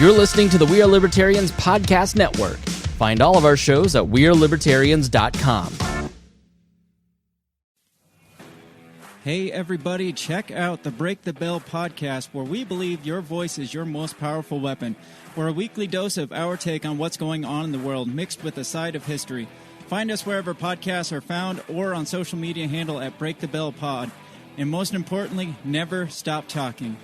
You're listening to the We Are Libertarians podcast network. Find all of our shows at wearelibertarians.com. Hey everybody, check out the Break the Bell podcast, where we believe your voice is your most powerful weapon. We're a weekly dose of our take on what's going on in the world, mixed with a side of history. Find us wherever podcasts are found or on social media handle at Break the Bell Pod. And most importantly, never stop talking.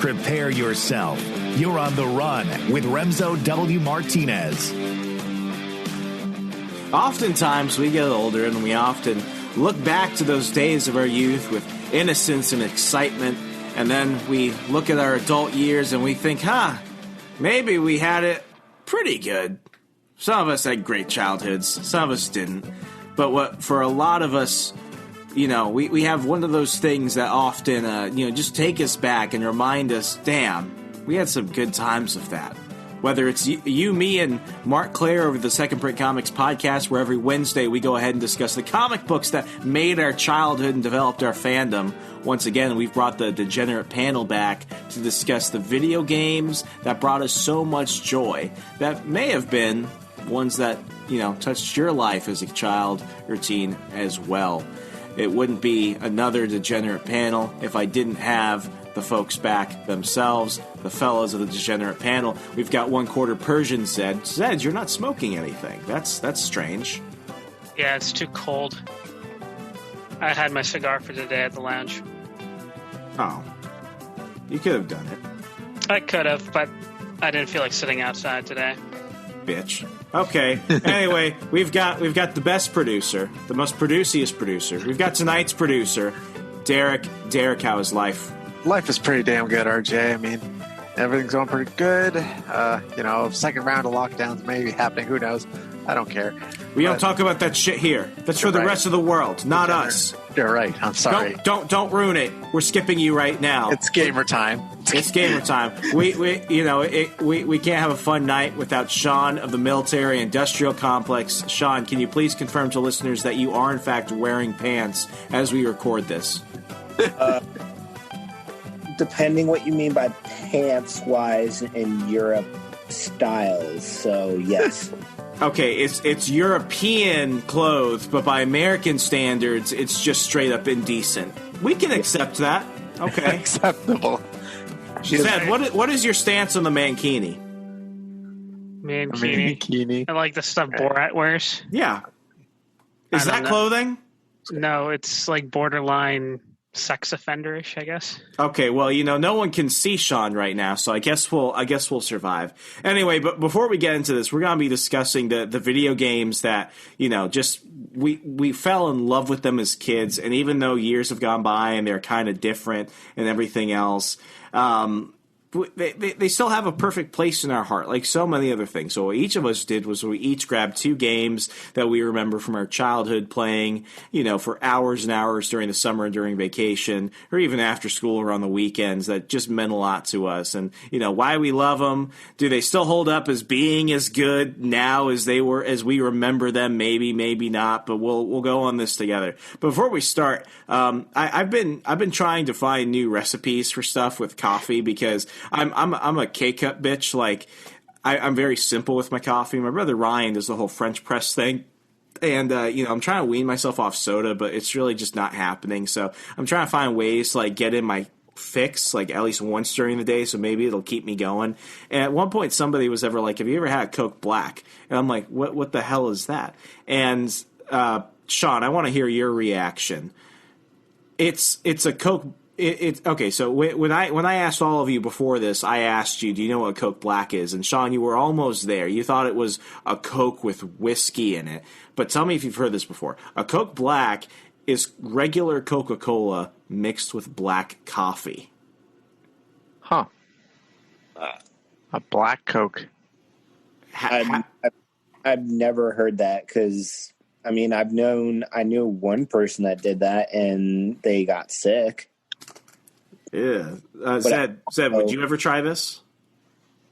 Prepare yourself. You're on the run with Remso W. Martinez. Oftentimes we get older and we often look back to those days of our youth with innocence and excitement, and then we look at our adult years and we think, maybe we had it pretty good. Some of us had great childhoods, some of us didn't. But for a lot of us, we have one of those things that often, just take us back and remind us, damn, we had some good times with that. Whether it's you, me, and Mark Claire over the Second Print Comics podcast, where every Wednesday we go ahead and discuss the comic books that made our childhood and developed our fandom. Once again, we've brought the Degenerate Panel back to discuss the video games that brought us so much joy, that may have been ones that, touched your life as a child or teen as well. It wouldn't be another Degenerate Panel if I didn't have the folks back themselves, the fellows of the Degenerate Panel. We've got 1/4 Persian Zed. Zed, you're not smoking anything. That's strange. Yeah, it's too cold. I had my cigar for today at the lounge. Oh. You could have done it. I could have, but I didn't feel like sitting outside today. Bitch. Okay. Anyway, we've got the best producer, the most produciest producer. We've got tonight's producer, Derek. Derek, how is life? Life is pretty damn good, RJ. I mean, everything's going pretty good. Second round of lockdowns may be happening. Who knows? I don't care. We don't talk about that shit here. That's for the rest of the world, not us. You're right. I'm sorry. Don't ruin it. We're skipping you right now. It's gamer time. It's gamer time. We can't have a fun night without Sean of the Military Industrial Complex. Sean, can you please confirm to listeners that you are in fact wearing pants as we record this? Depending what you mean by pants-wise in Europe styles, so yes. Okay, it's European clothes, but by American standards, it's just straight up indecent. We can accept that. Okay. Acceptable. Zed, what is your stance on the mankini? Mankini. I like the stuff Borat wears. Yeah. Is that clothing? No, it's like borderline sex offenderish, I guess. Okay, well, no one can see Sean right now, so I guess we'll survive. Anyway, but before we get into this, we're going to be discussing the video games that, just we fell in love with them as kids, and even though years have gone by and they're kind of different and everything else, they still have a perfect place in our heart, like so many other things. So what each of us did was we each grabbed 2 games that we remember from our childhood playing, for hours and hours during the summer and during vacation, or even after school or on the weekends, that just meant a lot to us. And, why we love them. Do they still hold up as being as good now as they were, as we remember them? Maybe, maybe not, but we'll go on this together. But before we start, I've been trying to find new recipes for stuff with coffee, because I'm a K-cup bitch. Like, I'm very simple with my coffee. My brother Ryan does the whole French press thing. And, I'm trying to wean myself off soda, but it's really just not happening. So I'm trying to find ways to, get in my fix, at least once during the day, so maybe it'll keep me going. And at one point, somebody was ever like, have you ever had a Coke Black? And I'm like, what the hell is that? And, Sean, I want to hear your reaction. It's a Coke. Okay. So when I asked all of you before this, I asked you, do you know what a Coke Black is? And Sean, you were almost there. You thought it was a Coke with whiskey in it. But tell me if you've heard this before. A Coke Black is regular Coca-Cola mixed with black coffee. Huh. A black Coke. I've never heard that, because I knew one person that did that and they got sick. Yeah. Zed, would you ever try this?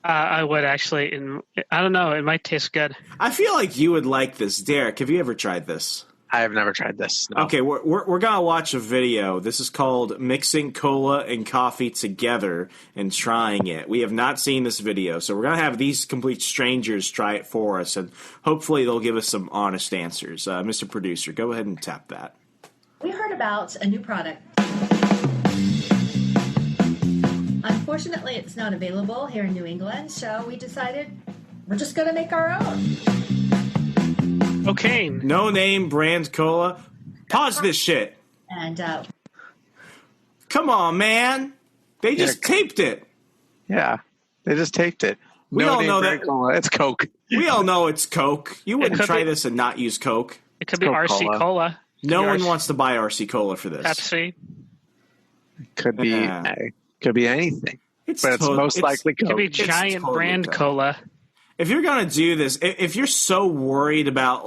I would actually. I don't know. It might taste good. I feel like you would like this. Derek, have you ever tried this? I have never tried this. No. Okay, we're gonna watch a video. This is called "Mixing Cola and Coffee Together and Trying It." We have not seen this video, so we're gonna have these complete strangers try it for us, and hopefully they'll give us some honest answers. Mr. Producer, go ahead and tap that. We heard about a new product. Unfortunately, it's not available here in New England, so we decided we're just going to make our own. Okay. No name brand cola. Pause this shit. And come on, man. They just taped it. Yeah, they just taped it. We all know that it's Coke. We all know it's Coke. You wouldn't try this and not use Coke. It could be Coca-Cola. RC Cola. No one wants to buy RC Cola for this. Pepsi. Could be anything. But it's most likely Coke. It could be Giant totally brand Coke. Cola. If you're going to do this, if you're so worried about,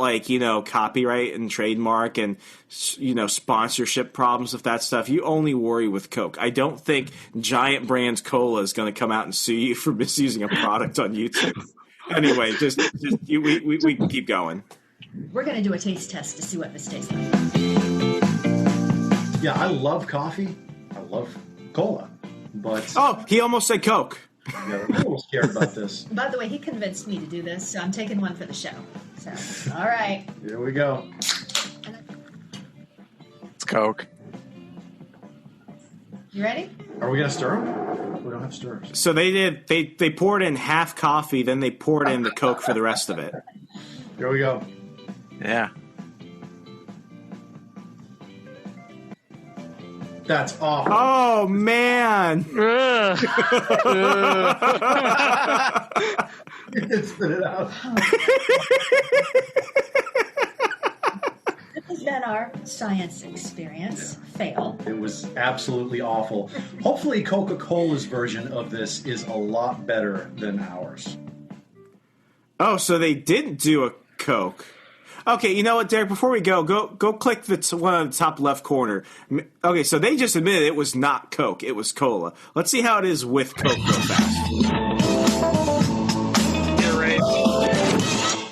copyright and trademark and, sponsorship problems with that stuff, you only worry with Coke. I don't think Giant Brand Cola is going to come out and sue you for misusing a product on YouTube. Anyway, we can keep going. we're going to do a taste test to see what this tastes like. Yeah, I love coffee. I love cola. But he almost said Coke. I'm a little scared about this. By the way, he convinced me to do this, so I'm taking one for the show. So, all right. Here we go. It's Coke. You ready? Are we going to stir them? We don't have stirrers. So they poured in half coffee, then they poured in the Coke for the rest of it. Here we go. Yeah. That's awful. Oh, man. Spit it out. This has been our science experience. Fail. It was absolutely awful. Hopefully Coca-Cola's version of this is a lot better than ours. Oh, so they didn't do a Coke. Okay, you know what, Derek? Before we go click the one on the top left corner. Okay, so they just admitted it was not Coke; it was cola. Let's see how it is with Coke real fast. You're right.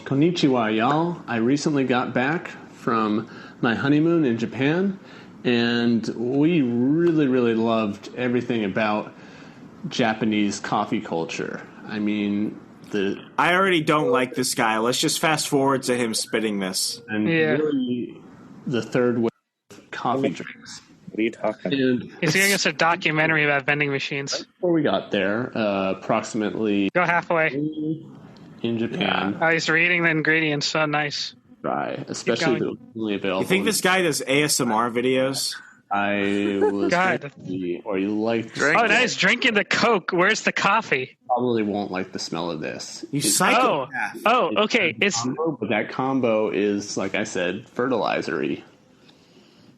Konnichiwa, y'all. I recently got back from my honeymoon in Japan, and we really loved everything about Japanese coffee culture. I mean, I already don't like this guy. Let's just fast forward to him spitting this. And really the third wave of coffee drinks. What are you talking about? He's giving us a documentary about vending machines. Before we got there, approximately... Go halfway. In Japan. Oh, he's reading the ingredients. So nice. Right, especially the only available. You think this guy does ASMR videos? I was God. Or you like drink Oh, nice. Drinking the Coke. Where's the coffee? Probably won't like the smell of this. You psychopath. Oh, okay. It's but that combo is, like I said, fertilizery.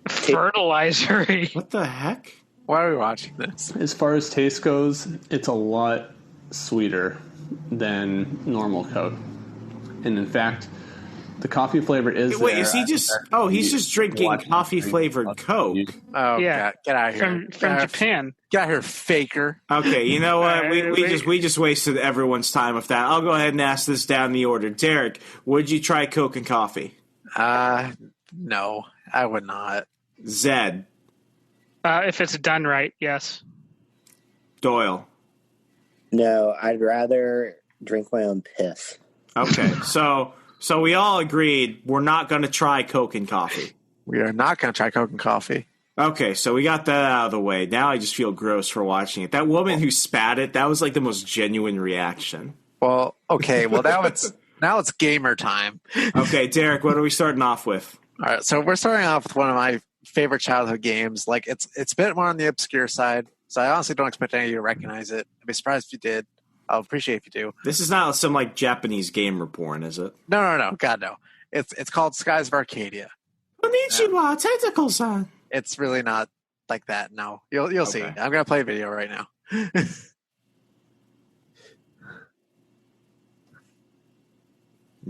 fertilizery. What the heck? Why are we watching this? As far as taste goes, it's a lot sweeter than normal Coke. And in fact, the coffee flavor is Wait, there. is he just... Oh, he's just drinking coffee-flavored Coke. Oh, Yeah. God. Get out of here. From Japan. Get out of here, faker. Okay, you know what? We just wasted everyone's time with that. I'll go ahead and ask this down the order. Derek, would you try Coke and coffee? No, I would not. Zed. If it's done right, yes. Doyle. No, I'd rather drink my own piss. Okay, so we all agreed we're not going to try Coke and coffee. We are not going to try Coke and coffee. Okay, so we got that out of the way. Now I just feel gross for watching it. That woman who spat it, that was like the most genuine reaction. Well, okay. Well, now it's gamer time. Okay, Derek, what are we starting off with? All right, so we're starting off with one of my favorite childhood games. Like it's a bit more on the obscure side, so I honestly don't expect any of you to recognize it. I'd be surprised if you did. I'll appreciate if you do. This is not some like Japanese gamer porn, is it? No. God, no. It's called Skies of Arcadia. Konnichiwa, tentacle-san. It's really not like that. No, you'll see. I'm gonna play a video right now.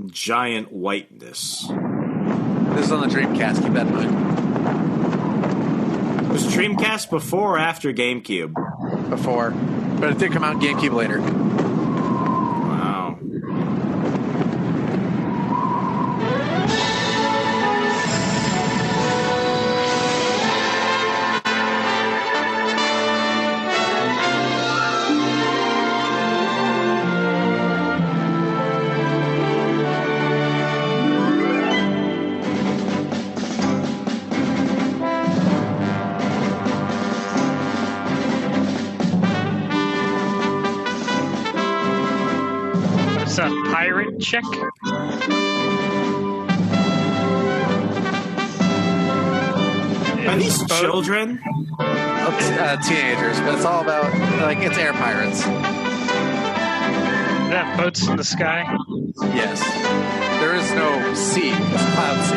Giant whiteness. This is on the Dreamcast. Keep that in mind. Was Dreamcast before or after GameCube? Before, but it did come out in GameCube later. What's a pirate chick? Are these children? Teenagers, but it's all about, like, it's air pirates. Is that boats in the sky? Yes. There is no sea. It's a cloud sea.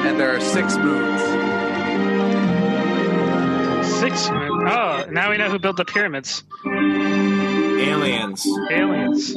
And there are 6 moons. 6 moons. Oh, now we know who built the pyramids. Aliens. Aliens.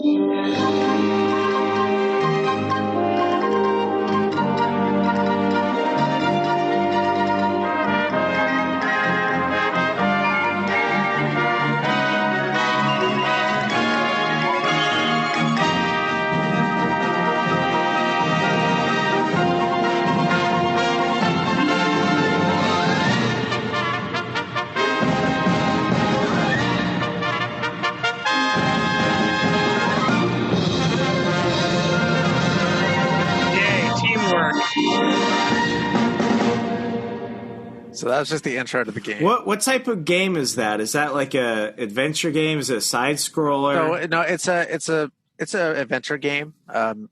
So that was just the intro to the game. What type of game is that? Is that like a adventure game? Is it a side scroller? No, it's a adventure game.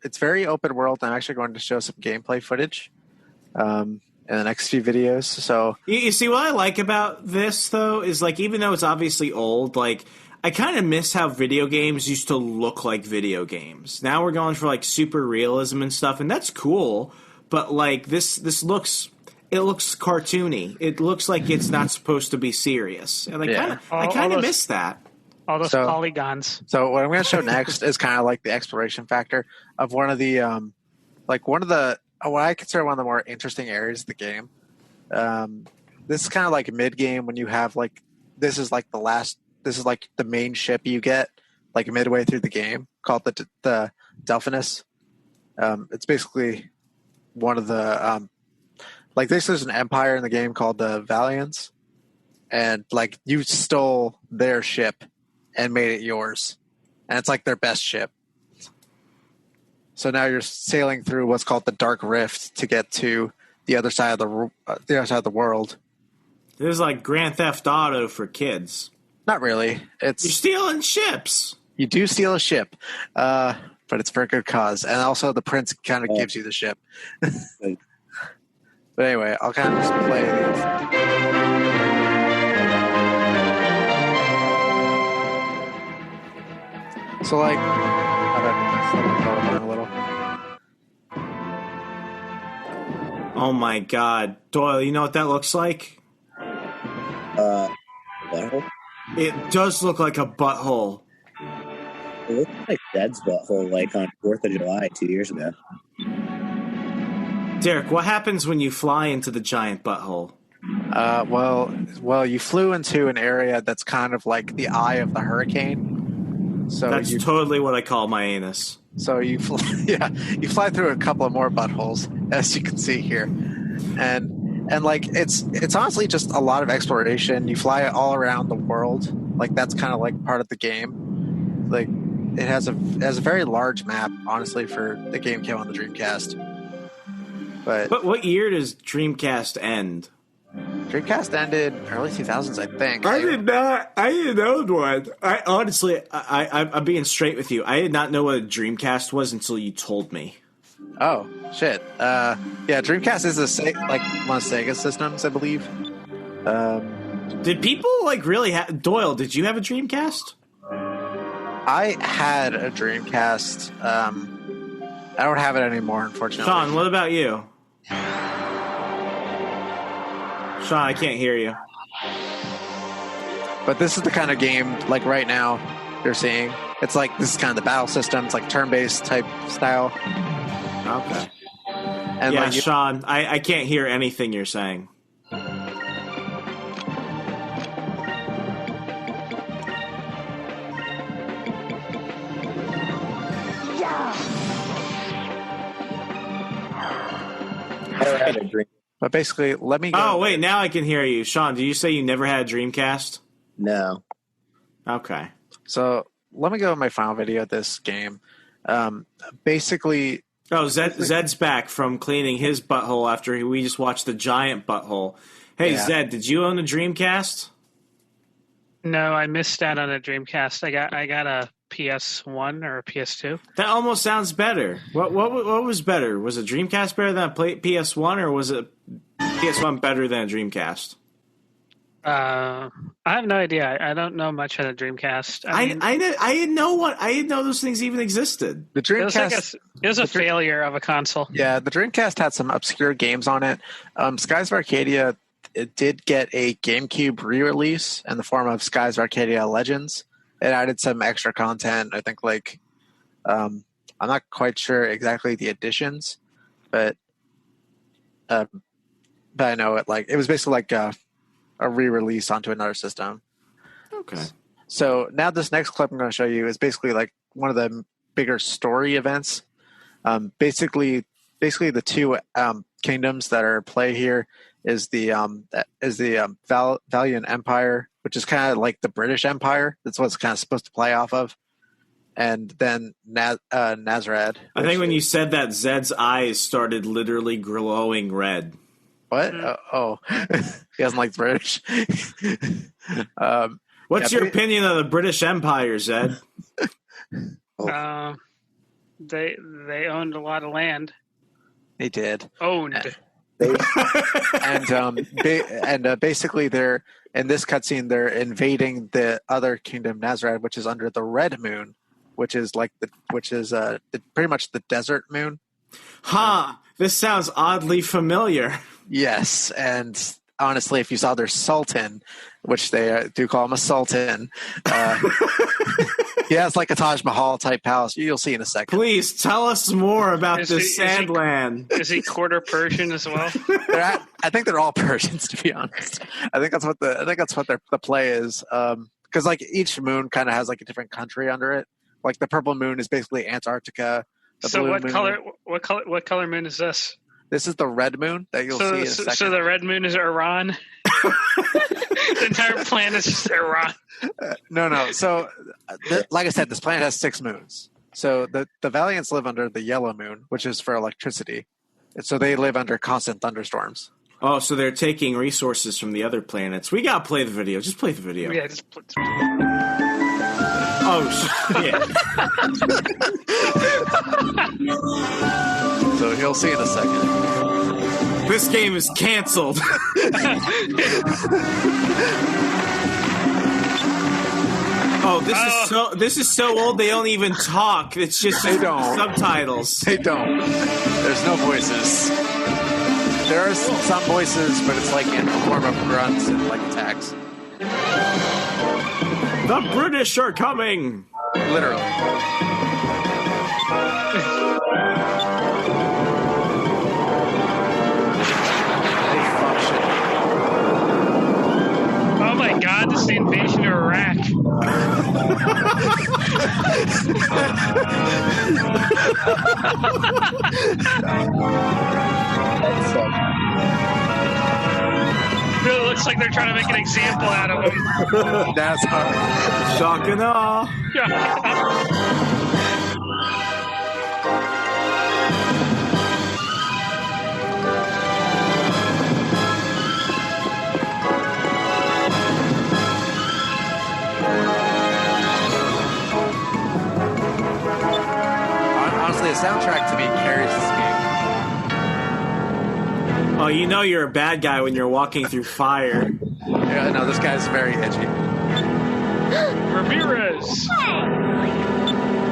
It's very open world. I'm actually going to show some gameplay footage in the next few videos. So you see, what I like about this though is, like, even though it's obviously old, like, I kind of miss how video games used to look like video games. Now we're going for like super realism and stuff, and that's cool. But like this looks. It looks cartoony. It looks like it's not supposed to be serious, and I kind of miss that. All those polygons. So what I'm going to show next is kind of like the exploration factor of one of the what I consider one of the more interesting areas of the game. This is kind of like mid game when you have like this is like the main ship you get like midway through the game called the Delphinus. It's basically one of the like there's an empire in the game called the Valians, and like you stole their ship and made it yours, and it's like their best ship. So now you're sailing through what's called the Dark Rift to get to the other side of the world. This is like Grand Theft Auto for kids. Not really. You're stealing ships. You do steal a ship, but it's for a good cause, and also the prince kind of gives you the ship. But anyway, I'll kind of just play these. So, like, a little. Oh my God, Doyle! You know what that looks like? Butthole. It does look like a butthole. It looks like Dead's butthole, like on 4th of July 2 years ago. Derek, what happens when you fly into the giant butthole? Well, you flew into an area that's kind of like the eye of the hurricane. So that's totally what I call my anus. So you fly through a couple of more buttholes, as you can see here, and like it's honestly just a lot of exploration. You fly all around the world, like that's kind of like part of the game. Like it has a very large map, honestly, for the game came on the Dreamcast. But what year does Dreamcast end? Dreamcast ended early 2000s, I think. I didn't own one. I honestly, I'm being straight with you. I did not know what a Dreamcast was until you told me. Oh shit! Yeah, Dreamcast is like one of Sega's systems, I believe. Did people like really have Doyle? Did you have a Dreamcast? I had a Dreamcast. I don't have it anymore, unfortunately. Sean, what about you? Sean, I can't hear you. But this is the kind of game, like right now, you're seeing. It's like, this is kind of the battle system. It's like turn-based type style. Okay. And yeah, like Sean, I can't hear anything you're saying. But basically, let me go. Oh, wait, now I can hear you. Sean, did you say you never had a Dreamcast? No. Okay. So let me go to my final video of this game. Basically, Oh, Zed's back from cleaning his butthole after we just watched the giant butthole. Hey, yeah. Zed, did you own a Dreamcast? No, I missed out on a Dreamcast. I got a PS1 or a PS2. That almost sounds better. What was better? Was a Dreamcast better than a PS1, or was it PS1 better than a Dreamcast? I have no idea. I don't know much on a Dreamcast. I didn't know those things even existed. The Dreamcast it was a failure of a console. Yeah, the Dreamcast had some obscure games on it. Skies of Arcadia, it did get a GameCube re-release in the form of Skies of Arcadia Legends. It added some extra content. I think I'm not quite sure exactly the additions, but I know it it was basically a re-release onto another system. Okay. So now this next clip I'm going to show you is basically one of the bigger story events. Basically the two kingdoms that are at play here is the Valiant Empire, which is kind of like the British Empire. That's what it's kind of supposed to play off of. And then Nazarad. I think when you said that, Zed's eyes started literally glowing red. What? He doesn't like British. What's your opinion of the British Empire, Zed? They owned a lot of land. They did. Owned. And basically, they're in this cutscene. They're invading the other kingdom, Nazarad, which is under the Red Moon, which is pretty much the desert moon. This sounds oddly familiar. Yes, and honestly, if you saw their sultan, which they do call him a sultan, he has like a Taj Mahal type palace. You'll see in a second. Please tell us more about this Sandland. Is he quarter Persian as well? I think they're all Persians, to be honest. I think that's what the play is. Because each moon kind of has a different country under it. Like the purple moon is basically Antarctica. So what color moon is this? This is the red moon that you'll see in a second. So the red moon is Iran? The entire planet is just Iran. No. So, like I said, this planet has 6 moons. So the Valiants live under the yellow moon, which is for electricity. And so they live under constant thunderstorms. Oh, so they're taking resources from the other planets. We gotta play the video. Just play the video. Yeah, just play the Oh, shit. So you'll see in a second. This game is canceled. This is so old they don't even talk. It's just subtitles. They don't. There's no voices. There are some voices, but it's in the form of grunts and attacks. The British are coming. Literally. Oh my God! This is the invasion of Iraq. It looks like they're trying to make an example out of him. That's hard. Shock and awe. Honestly, the soundtrack to me carries this game. Oh, you know you're a bad guy when you're walking through fire. Yeah, no, this guy's very edgy. Ramirez!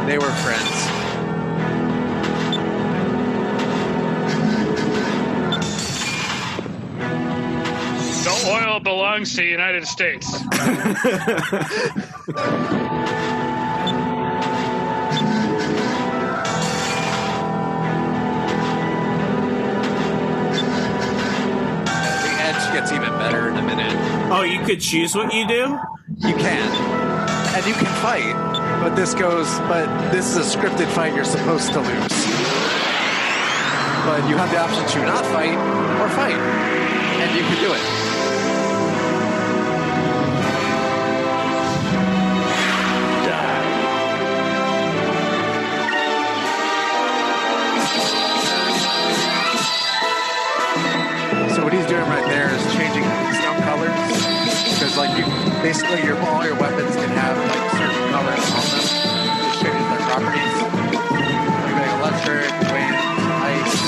They were friends. The oil belongs to the United States. Gets even better in a minute. Oh, you could choose what you do? You can. And you can fight, but this is a scripted fight you're supposed to lose. But you have the option to not fight or fight. And you can do it. Die. basically all your weapons can have like certain colors on them, which changes their properties. Like electric, wind, ice.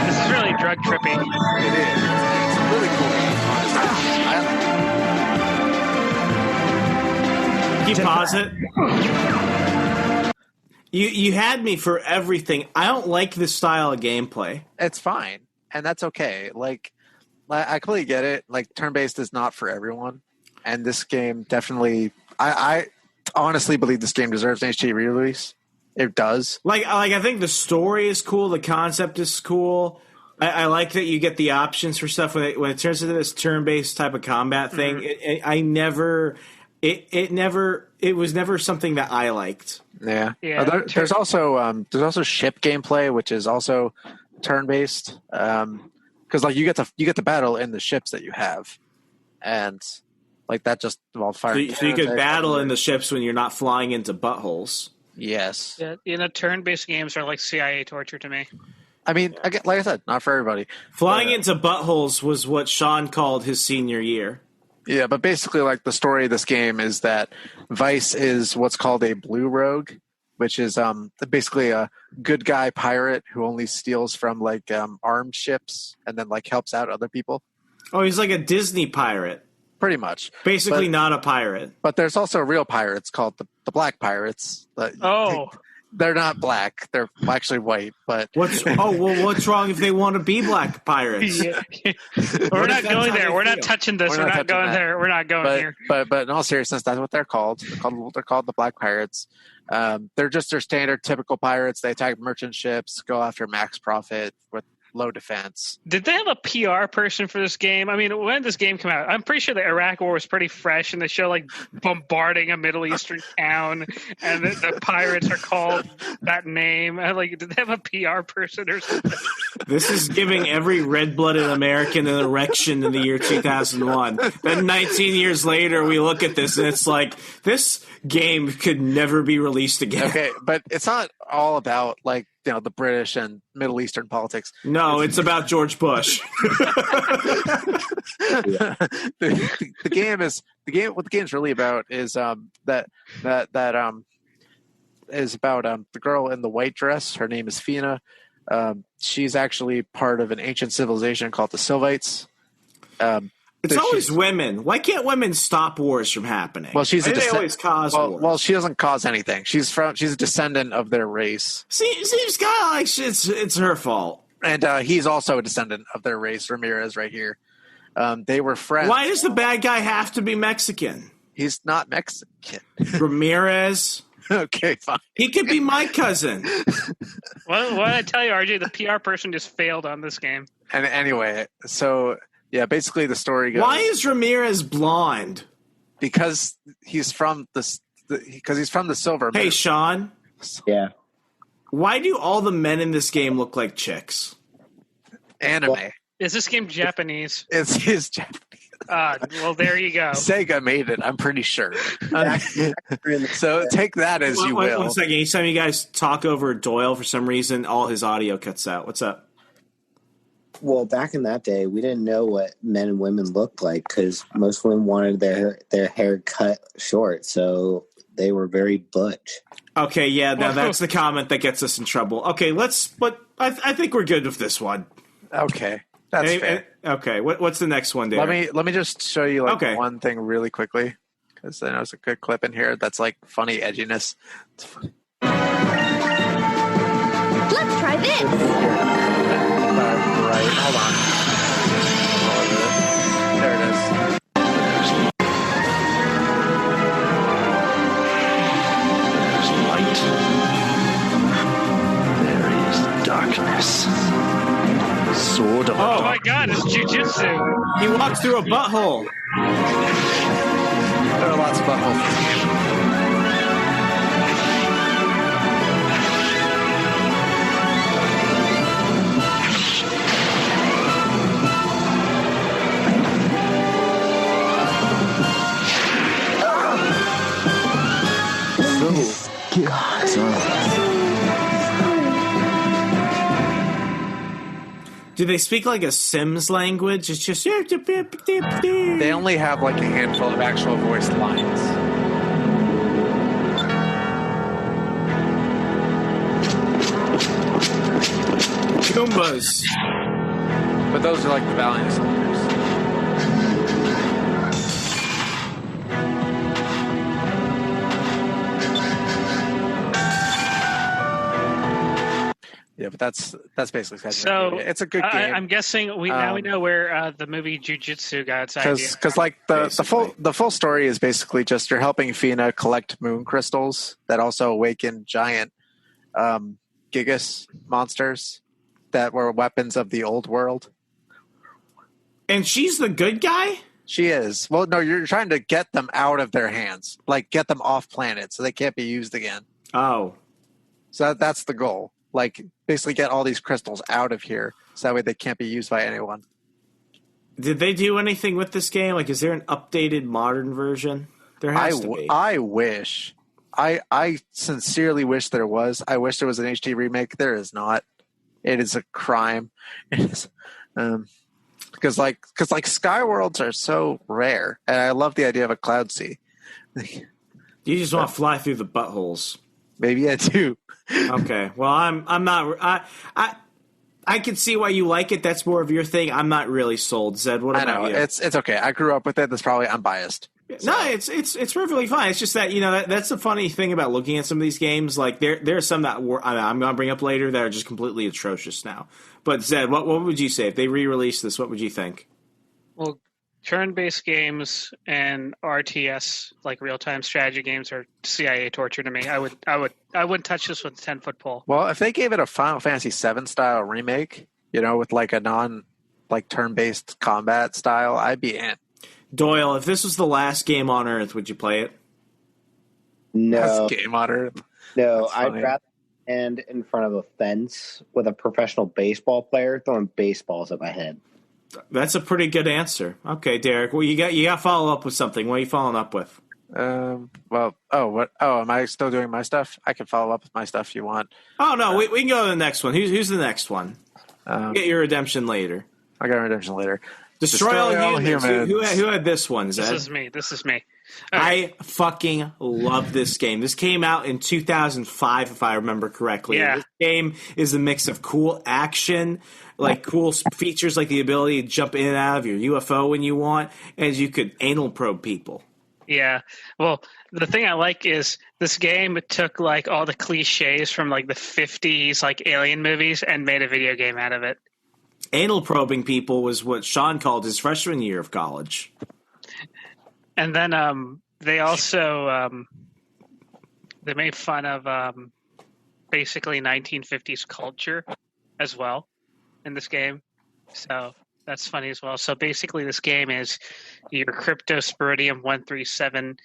This is really drug trippy. It is. It's really cool. Can you pause it? You had me for everything. I don't like this style of gameplay. It's fine, and that's okay. Like I completely get it. Like turn-based is not for everyone, and this game definitely. I honestly believe this game deserves an HD re-release. It does. Like I think the story is cool. The concept is cool. I like that you get the options for stuff when it turns into this turn-based type of combat thing. It was never something that I liked. Yeah. There's also ship gameplay, which is also turn-based. Because like you get to battle in the ships that you have, and like that just fire. So you could battle in the ships when you're not flying into buttholes. Yes. Yeah, turn-based games are like CIA torture to me. I mean, like I said, not for everybody. Flying into buttholes was what Sean called his senior year. Yeah, but basically, like the story of this game is that Vice is what's called a blue rogue, which is basically a good guy pirate who only steals from like armed ships and then like helps out other people. Oh, he's like a Disney pirate. Pretty much. Basically not a pirate. But there's also real pirates called the Black Pirates. They're not black. They're actually white. But what's wrong if they want to be black pirates? We're not going there. We're not touching this. We're not going there. We're not going here. But in all seriousness, that's what they're called. They're called the Black Pirates. They're just their standard typical pirates. They attack merchant ships, go after max profit with low defense. Did they have a PR person for this game? I mean, when did this game come out? I'm pretty sure the Iraq War was pretty fresh, and they show like bombarding a Middle Eastern town, and the pirates are called that name. Like, did they have a PR person or something? This is giving every red-blooded American an erection in the year 2001. Then 19 years later, we look at this, and it's like, this game could never be released again. Okay, but it's not all about like the British and Middle Eastern politics. No, it's about George Bush. the game. What the game's really about is that is about the girl in the white dress. Her name is Fina. She's actually part of an ancient civilization called the Sylvites. It's always women. Why can't women stop wars from happening? Well, they always cause wars. Well, she doesn't cause anything. She's a descendant of their race. Seems kind of like it's her fault. And he's also a descendant of their race. Ramirez, right here. They were friends. Why does the bad guy have to be Mexican? He's not Mexican. Ramirez. Okay, fine. He could be my cousin. What did I tell you, RJ? The PR person just failed on this game. And anyway, so. Yeah, basically the story goes. Why is Ramirez blonde? Because he's from the Silver. Hey, Sean. Yeah. Why do all the men in this game look like chicks? Anime. Well, is this game Japanese? It's Japanese. Well, there you go. Sega made it, I'm pretty sure. So take that as you will. One second. Anytime you guys talk over Doyle, for some reason, all his audio cuts out. What's up? Well, back in that day, we didn't know what men and women looked like because most women wanted their hair cut short, so they were very butch. Okay, yeah, now that's the comment that gets us in trouble. Okay, but I think we're good with this one. Okay, that's fair. Okay, what's the next one, Derek? Let me just show you one thing really quickly because I know there's a good clip in here that's like funny edginess. It's funny. Let's try this. Right, hold on. There it is. There's light. There is darkness. Sword of Oh my god, it's jujitsu. He walks through a butthole. There are lots of buttholes. Do they speak like a Sims language? It's just... They only have like a handful of actual voiced lines. Goombas. But those are like the Valiant soldiers. Yeah, but that's basically so. It's a good game. I'm guessing now we know where the movie Jujutsu got its idea. Because like the full story is basically just you're helping Fina collect moon crystals that also awaken giant Gigas monsters that were weapons of the old world. And she's the good guy? She is. Well, no, you're trying to get them out of their hands, like get them off planet so they can't be used again. Oh, so that's the goal. Like, basically get all these crystals out of here so that way they can't be used by anyone. Did they do anything with this game? Like, is there an updated modern version? There has to be. I wish. I sincerely wish there was. I wish there was an HD remake. There is not. It is a crime. It is, because Skyworlds are so rare, and I love the idea of a cloud sea. You just want to fly through the buttholes. Maybe I do. Okay. Well, I'm not. I can see why you like it. That's more of your thing. I'm not really sold. Zed, what about you? It's okay. I grew up with it. That's probably I'm biased. So. No, it's perfectly fine. It's just that that's the funny thing about looking at some of these games. Like there are some that I'm going to bring up later that are just completely atrocious now. But Zed, what would you say if they re-release this? What would you think? Well, turn-based games and RTS, like real-time strategy games, are CIA torture to me. I wouldn't touch this with a 10-foot pole. Well, if they gave it a Final Fantasy VII style remake, with like a turn-based combat style, I'd be in. Doyle, if this was the last game on Earth, would you play it? No. Last game on Earth? No, I'd rather stand in front of a fence with a professional baseball player throwing baseballs at my head. That's a pretty good answer. Okay, Derek. Well, you got to follow up with something. What are you following up with? Am I still doing my stuff? I can follow up with my stuff if you want. Oh, no, we can go to the next one. Who's the next one? Get your redemption later. I got redemption later. Destroy all humans. Who had this one, Zed? This is me. I fucking love this game. This came out in 2005, if I remember correctly. Yeah. This game is a mix of cool action, like cool features like the ability to jump in and out of your UFO when you want, and you could anal probe people. Yeah. Well, the thing I like is this game took like all the cliches from like the 50s like alien movies and made a video game out of it. Anal probing people was what Sean called his freshman year of college. And then they also they made fun of basically 1950s culture as well in this game. So that's funny as well. So basically this game is your Cryptosporidium 137,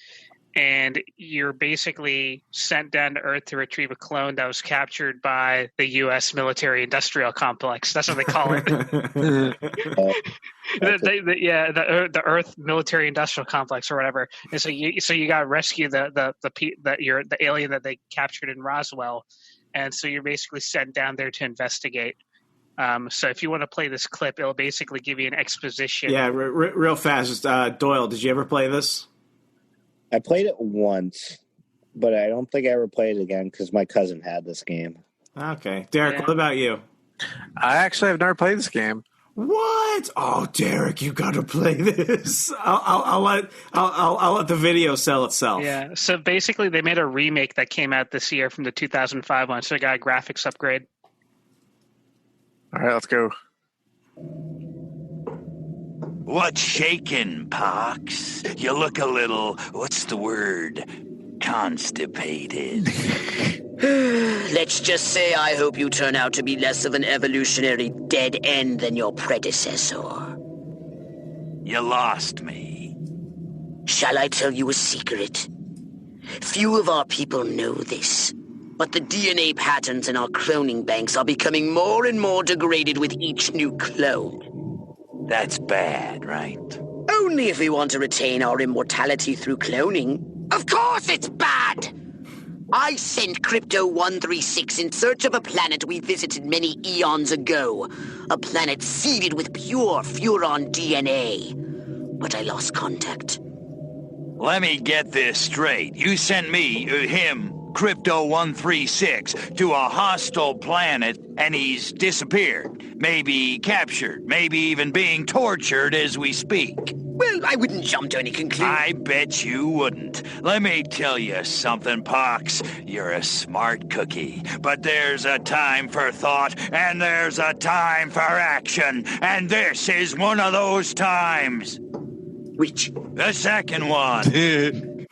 and you're basically sent down to Earth to retrieve a clone that was captured by the U.S. military-industrial complex. That's what they call it. The Earth military-industrial complex or whatever. And so you got to rescue the alien that they captured in Roswell, and so you're basically sent down there to investigate. So if you want to play this clip, it'll basically give you an exposition. Yeah, real fast. Doyle, did you ever play this? I played it once, but I don't think I ever played it again because my cousin had this game. Okay. Derek, What about you? I actually have never played this game. What? Oh, Derek, you got to play this. I'll let the video sell itself. Yeah. So basically, they made a remake that came out this year from the 2005 one. So it got a graphics upgrade. All right, let's go. What's shaking, Pox? You look a little, what's the word? Constipated. Let's just say I hope you turn out to be less of an evolutionary dead end than your predecessor. You lost me. Shall I tell you a secret? Few of our people know this, but the DNA patterns in our cloning banks are becoming more and more degraded with each new clone. That's bad, right? Only if we want to retain our immortality through cloning. Of course it's bad! I sent Crypto 136 in search of a planet we visited many eons ago. A planet seeded with pure Furon DNA. But I lost contact. Let me get this straight. You sent me, him, Crypto 136, to a hostile planet, and he's disappeared. Maybe captured. Maybe even being tortured as we speak. Well, I wouldn't jump to any conclusion. I bet you wouldn't. Let me tell you something, Pox. You're a smart cookie. But there's a time for thought, and there's a time for action. And this is one of those times. Which? The second one.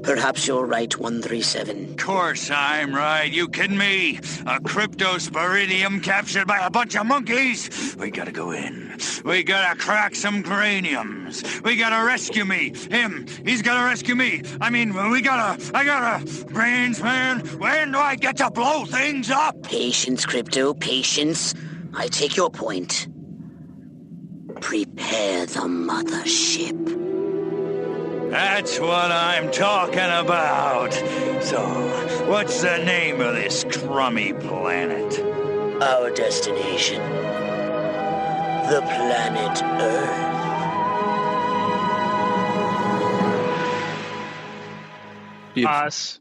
Perhaps you're right, 137. Of course I'm right. You kidding me? A cryptosporidium captured by a bunch of monkeys? We gotta go in. We gotta crack some craniums. We gotta rescue me. Him. He's gotta rescue me. I gotta... Brains, man. When do I get to blow things up? Patience, Crypto, patience. I take your point. Prepare the mothership. That's what I'm talking about. So, what's the name of this crummy planet? Our destination. The planet Earth. Us.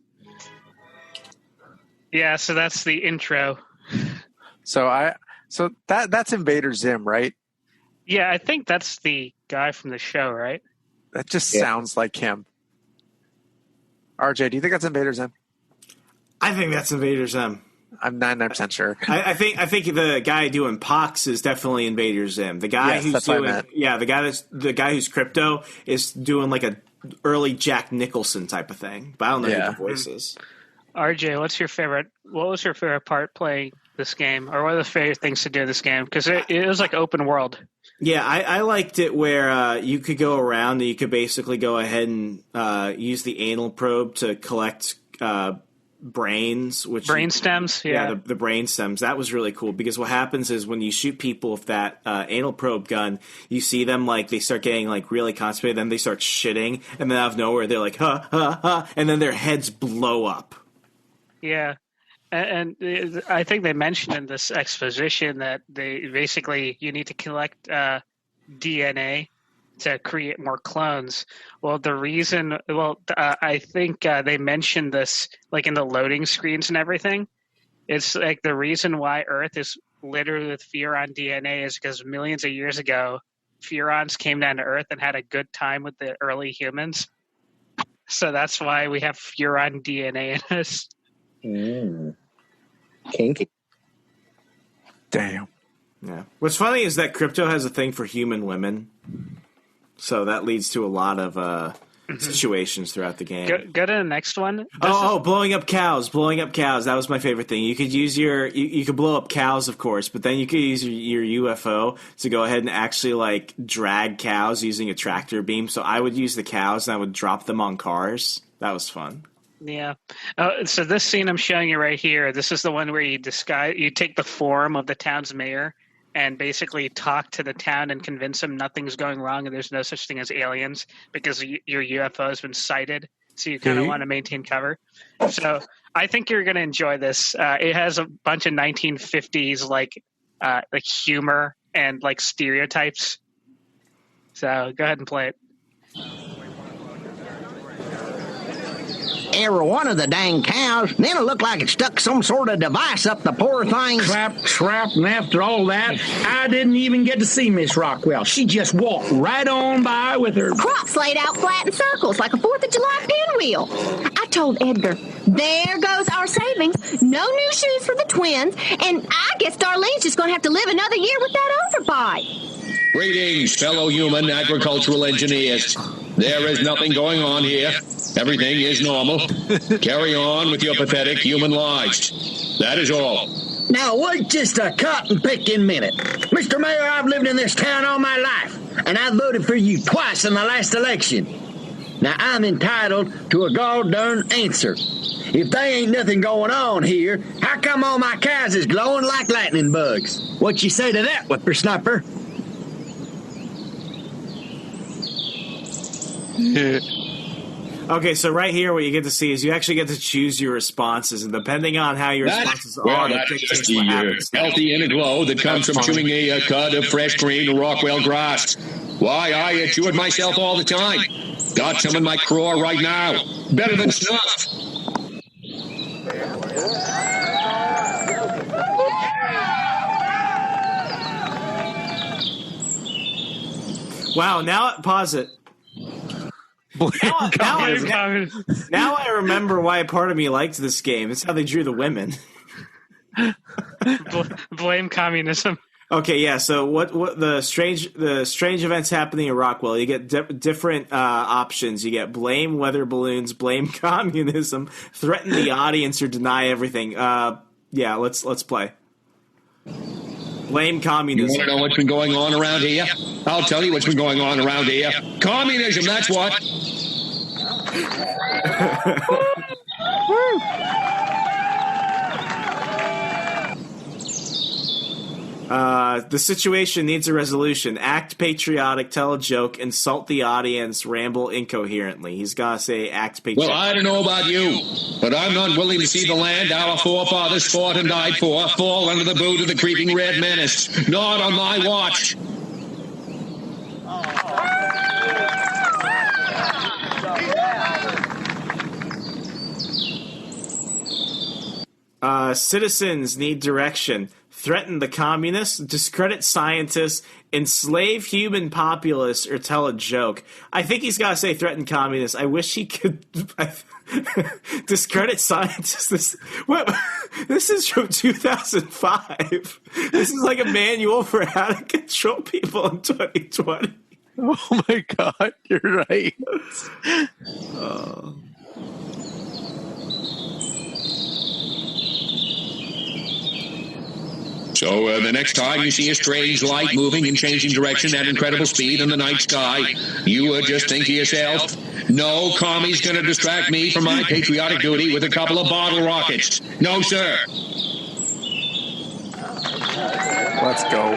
Yeah, so that's the intro. So that's Invader Zim, right? Yeah, I think that's the guy from the show, right? That just sounds like him. RJ, do you think that's Invader Zim? I think that's Invader Zim. I'm 99% sure. I think the guy doing Pox is definitely Invader Zim. The guy who's doing the guy who's Crypto is doing like a early Jack Nicholson type of thing. But I don't know who the voice is. RJ, what was your favorite part playing this game, or what are the favorite things to do in this game? Because it was like open world. Yeah, I liked it where you could go around and you could basically go ahead and use the anal probe to collect brains. Brain stems? Yeah, the brain stems. That was really cool because what happens is when you shoot people with that anal probe gun, you see them they start getting really constipated, then they start shitting, and then out of nowhere they're like, ha, ha, ha, and then their heads blow up. Yeah. And I think they mentioned in this exposition that you need to collect DNA to create more clones. Well, I think they mentioned this in the loading screens and everything. It's the reason why Earth is littered with Furon DNA is because millions of years ago, Furons came down to Earth and had a good time with the early humans. So that's why we have Furon DNA in us. Kinky. Damn. Yeah. What's funny is that Crypto has a thing for human women, so that leads to a lot of situations throughout the game. Go to the next one. Blowing up cows. That was my favorite thing. You could use you could blow up cows, of course, but then you could use your UFO to go ahead and actually drag cows using a tractor beam. So I would use the cows and I would drop them on cars. That was fun. Yeah. So this scene I'm showing you right here, this is the one where you take the form of the town's mayor and basically talk to the town and convince them nothing's going wrong and there's no such thing as aliens because your UFO has been sighted. So you kind of want to maintain cover. So I think you're going to enjoy this. It has a bunch of 1950s humor and stereotypes. So go ahead and play it. Every one of the dang cows, then it looked like it stuck some sort of device up the poor thing's... Crap, and after all that, I didn't even get to see Miss Rockwell. She just walked right on by with her... Crops laid out flat in circles like a 4th of July pinwheel. I told Edgar, there goes our savings, no new shoes for the twins, and I guess Darlene's just going to have to live another year with that overbite. Greetings, fellow human agricultural engineers. There is nothing going on here. Everything is normal. Carry on with your pathetic human lives. That is all. Now, wait just a cotton-picking minute. Mr. Mayor, I've lived in this town all my life, and I voted for you twice in the last election. Now, I'm entitled to a gall-darn answer. If there ain't nothing going on here, how come all my cows is glowing like lightning bugs? What you say to that, whippersnapper? Okay, so right here, what you get to see is you actually get to choose your responses, and depending on how your responses are, that's it just dictates the what happens. healthy inner glow that comes from chewing a cud of fresh green Rockwell grass. Why, I chew it myself all the time. Got some in my craw right now. Better than snuff. Wow, now pause it. Now I remember why part of me liked this game. It's how they drew the women. Blame communism. Okay, yeah. So what the strange events happening in Rockwell? You get different options. You get blame weather balloons, blame communism, threaten the audience, or deny everything. Yeah, let's play. Blame communism. You want to know what's been going on around here? I'll tell you what's been going on around here. Communism, that's what. The situation needs a resolution. Act patriotic, tell a joke, insult the audience, ramble incoherently. He's got to say act patriotic. Well, I don't know about you, but I'm not willing to see the land our forefathers fought and died for fall under the boot of the creeping red menace. Not on my watch. Citizens need direction. Threaten the communists, discredit scientists, enslave human populace, or tell a joke. I think he's got to say threaten communists. I wish he could discredit scientists. This is from 2005. This is like a manual for how to control people in 2020. Oh my God, you're right. So the next time you see a strange light moving and changing direction at incredible speed in the night sky, you would just think to yourself, no commie's going to distract me from my patriotic duty with a couple of bottle rockets. No, sir. Let's go.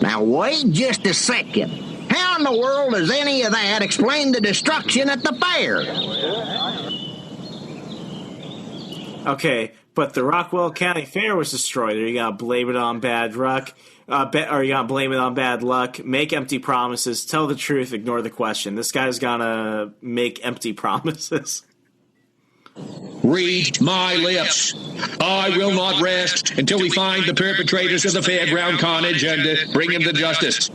Now, wait just a second. How in the world does any of that explain the destruction at the fair? Okay, but the Rockwell County Fair was destroyed. Are you gonna blame it on bad luck? Are you gonna blame it on bad luck? Make empty promises. Tell the truth. Ignore the question. This guy's gonna make empty promises. Read my lips. I will not rest until we find the perpetrators of the fairground carnage and bring them to justice.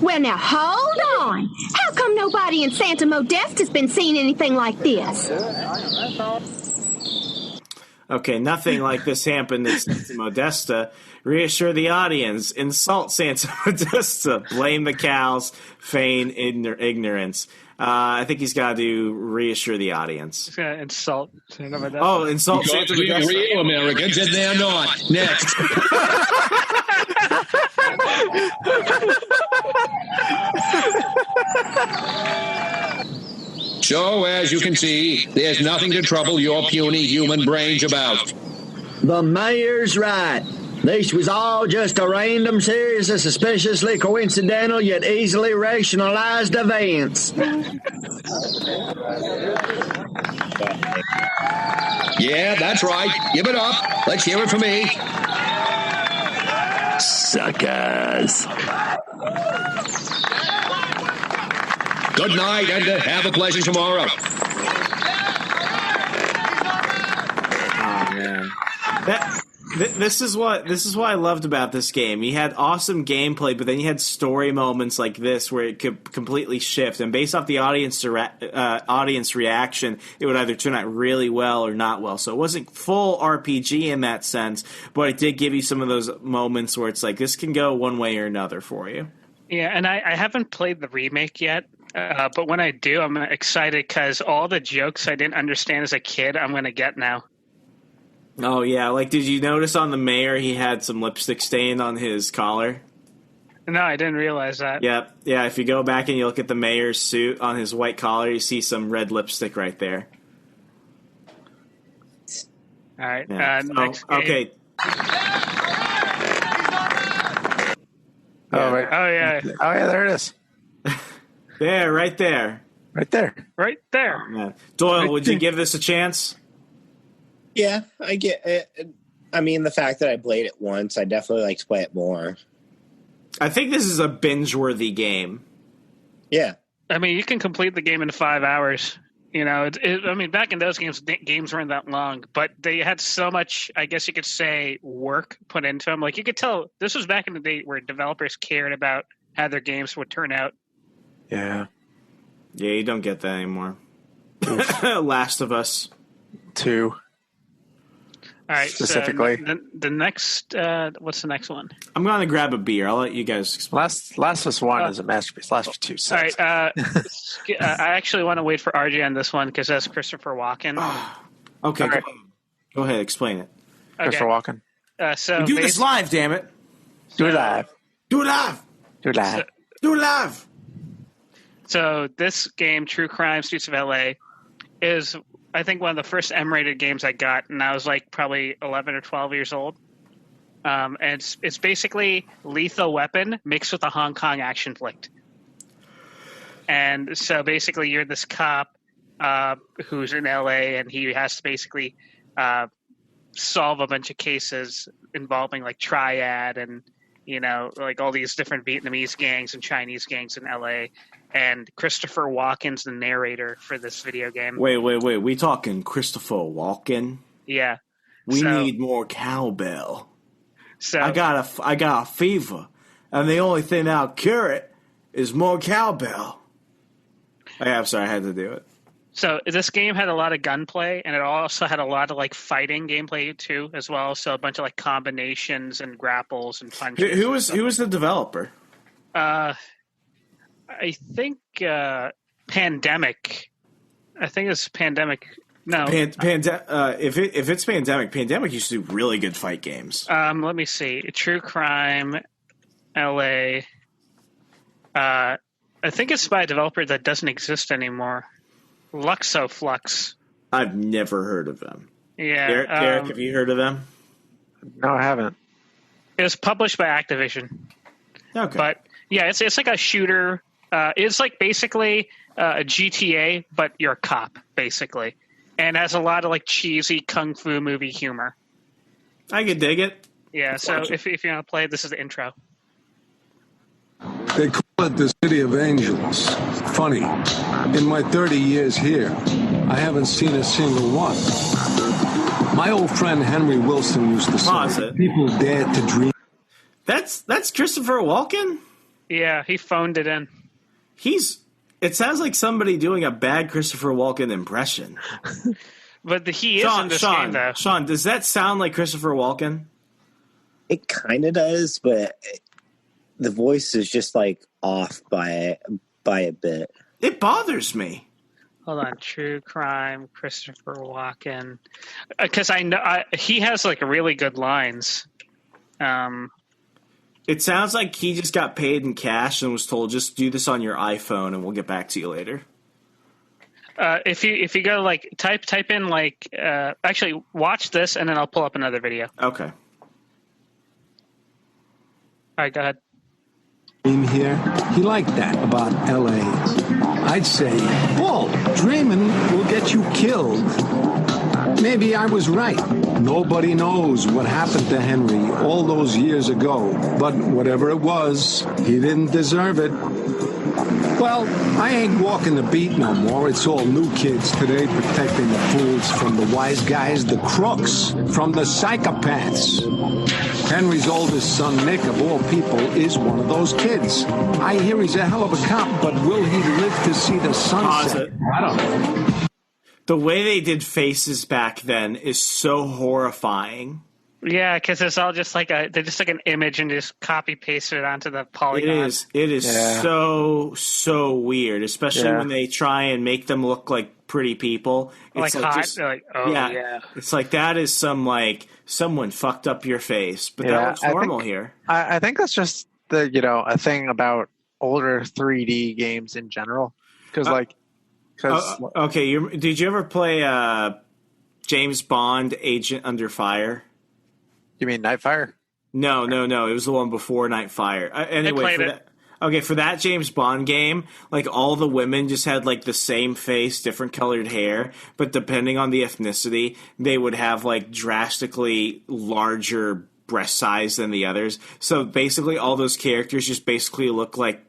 Well, now, hold on. How come nobody in Santa Modesta's been seeing anything like this? Okay, nothing like this happened in Santa Modesta. Reassure the audience. Insult Santa Modesta. Blame the cows. Feign ignorance. I think he's got to do reassure the audience. He's going to insult Santa Modesta. Oh, insult Santa Modesta. Real Americans, and they're not. Next. So, as you can see, there's nothing to trouble your puny human brains about. The mayor's right. This was all just a random series of suspiciously coincidental yet easily rationalized events. Yeah, that's right. Give it up. Let's hear it from me. Suckers. Good night, and have a pleasant tomorrow. Oh man, this is what I loved about this game. You had awesome gameplay, but then you had story moments like this where it could completely shift. And based off the audience reaction, it would either turn out really well or not well. So it wasn't full RPG in that sense, but it did give you some of those moments where it's like this can go one way or another for you. Yeah, and I haven't played the remake yet. But when I do, I'm excited because all the jokes I didn't understand as a kid, I'm going to get now. Oh, yeah. Like, did you notice on the mayor he had some lipstick stain on his collar? No, I didn't realize that. Yep. Yeah, if you go back and you look at the mayor's suit on his white collar, you see some red lipstick right there. All right. Yeah. Next game. Okay. Oh, right. Oh, yeah. Oh, yeah, there it is. There, right there. Right there. Right there. Oh, man. Doyle, would you give this a chance? Yeah, I get it. I mean, the fact that I played it once, I definitely like to play it more. I think this is a binge-worthy game. Yeah. I mean, you can complete the game in 5 hours. You know, I mean, back in those games weren't that long, but they had so much, I guess you could say, work put into them. Like, you could tell this was back in the day where developers cared about how their games would turn out. Yeah. Yeah, you don't get that anymore. Last of Us 2. All right, specifically. So the next, what's the next one? I'm going to grab a beer. I'll let you guys explain. Last of Us 1 is a masterpiece. Last of Us 2 sucks. All right, I actually want to wait for RJ on this one because that's Christopher Walken. Okay, right. go ahead. Explain it. Okay. Christopher Walken. So do this live, damn it. Do it live. Do it live. Do it live. Do it live. So this game, True Crime Streets of LA, is, I think, one of the first M-rated games I got, and I was like probably 11 or 12 years old. And it's basically Lethal Weapon mixed with a Hong Kong action flick. And so basically you're this cop who's in LA, and he has to basically solve a bunch of cases involving like Triad and, you know, like all these different Vietnamese gangs and Chinese gangs in LA. And Christopher Walken's the narrator for this video game. Wait. We talking Christopher Walken? Yeah. We need more cowbell. So I got a fever, and the only thing that'll cure it is more cowbell. I'm sorry, I had to do it. So this game had a lot of gunplay, and it also had a lot of like fighting gameplay too, as well. So a bunch of like combinations and grapples and punches. Who was the developer? I think Pandemic. I think it's Pandemic. No, if it's Pandemic used to do really good fight games. Let me see. True Crime, LA. I think it's by a developer that doesn't exist anymore. Luxoflux. I've never heard of them. Yeah, Derek, have you heard of them? No, I haven't. It was published by Activision. Okay, but yeah, it's like a shooter. It's like basically a GTA, but you're a cop, basically. And has a lot of like cheesy kung fu movie humor. I could dig it. Yeah, so if you want to play, this is the intro. They call it the City of Angels. Funny, in my 30 years here, I haven't seen a single one. My old friend Henry Wilson used to say, people dare to dream. That's Christopher Walken? Yeah, he phoned it in. It sounds like somebody doing a bad Christopher Walken impression. But he is in this game, though. Sean, does that sound like Christopher Walken? It kind of does, but the voice is just like off by a bit. It bothers me. Hold on, True Crime, Christopher Walken, because I know he has like really good lines. It sounds like he just got paid in cash and was told, just do this on your iPhone and we'll get back to you later. If you go like type in like actually watch this and then I'll pull up another video. Okay. All right, go ahead. Here, he liked that about L.A. I'd say, Bull, dreaming will get you killed. Maybe I was right. Nobody knows what happened to Henry all those years ago. But whatever it was, he didn't deserve it. Well, I ain't walking the beat no more. It's all new kids today protecting the fools from the wise guys, the crooks, from the psychopaths. Henry's oldest son, Nick, of all people, is one of those kids. I hear he's a hell of a cop, but will he live to see the sunset? I don't know. The way they did faces back then is so horrifying. Yeah, because it's all just like they're just like an image and just copy pasted it onto the polygon. It is so weird, especially when they try and make them look like pretty people. It's like hot. They're like, oh yeah. It's like that is someone fucked up your face, but that looks normal here. I think that's just a thing about older 3D games in general. Because okay, did you ever play James Bond, Agent Under Fire. You mean Nightfire? No. It was the one before Nightfire. Anyway, for that James Bond game, like all the women just had like the same face, different colored hair, but depending on the ethnicity, they would have like drastically larger breast size than the others. So basically all those characters just basically look like,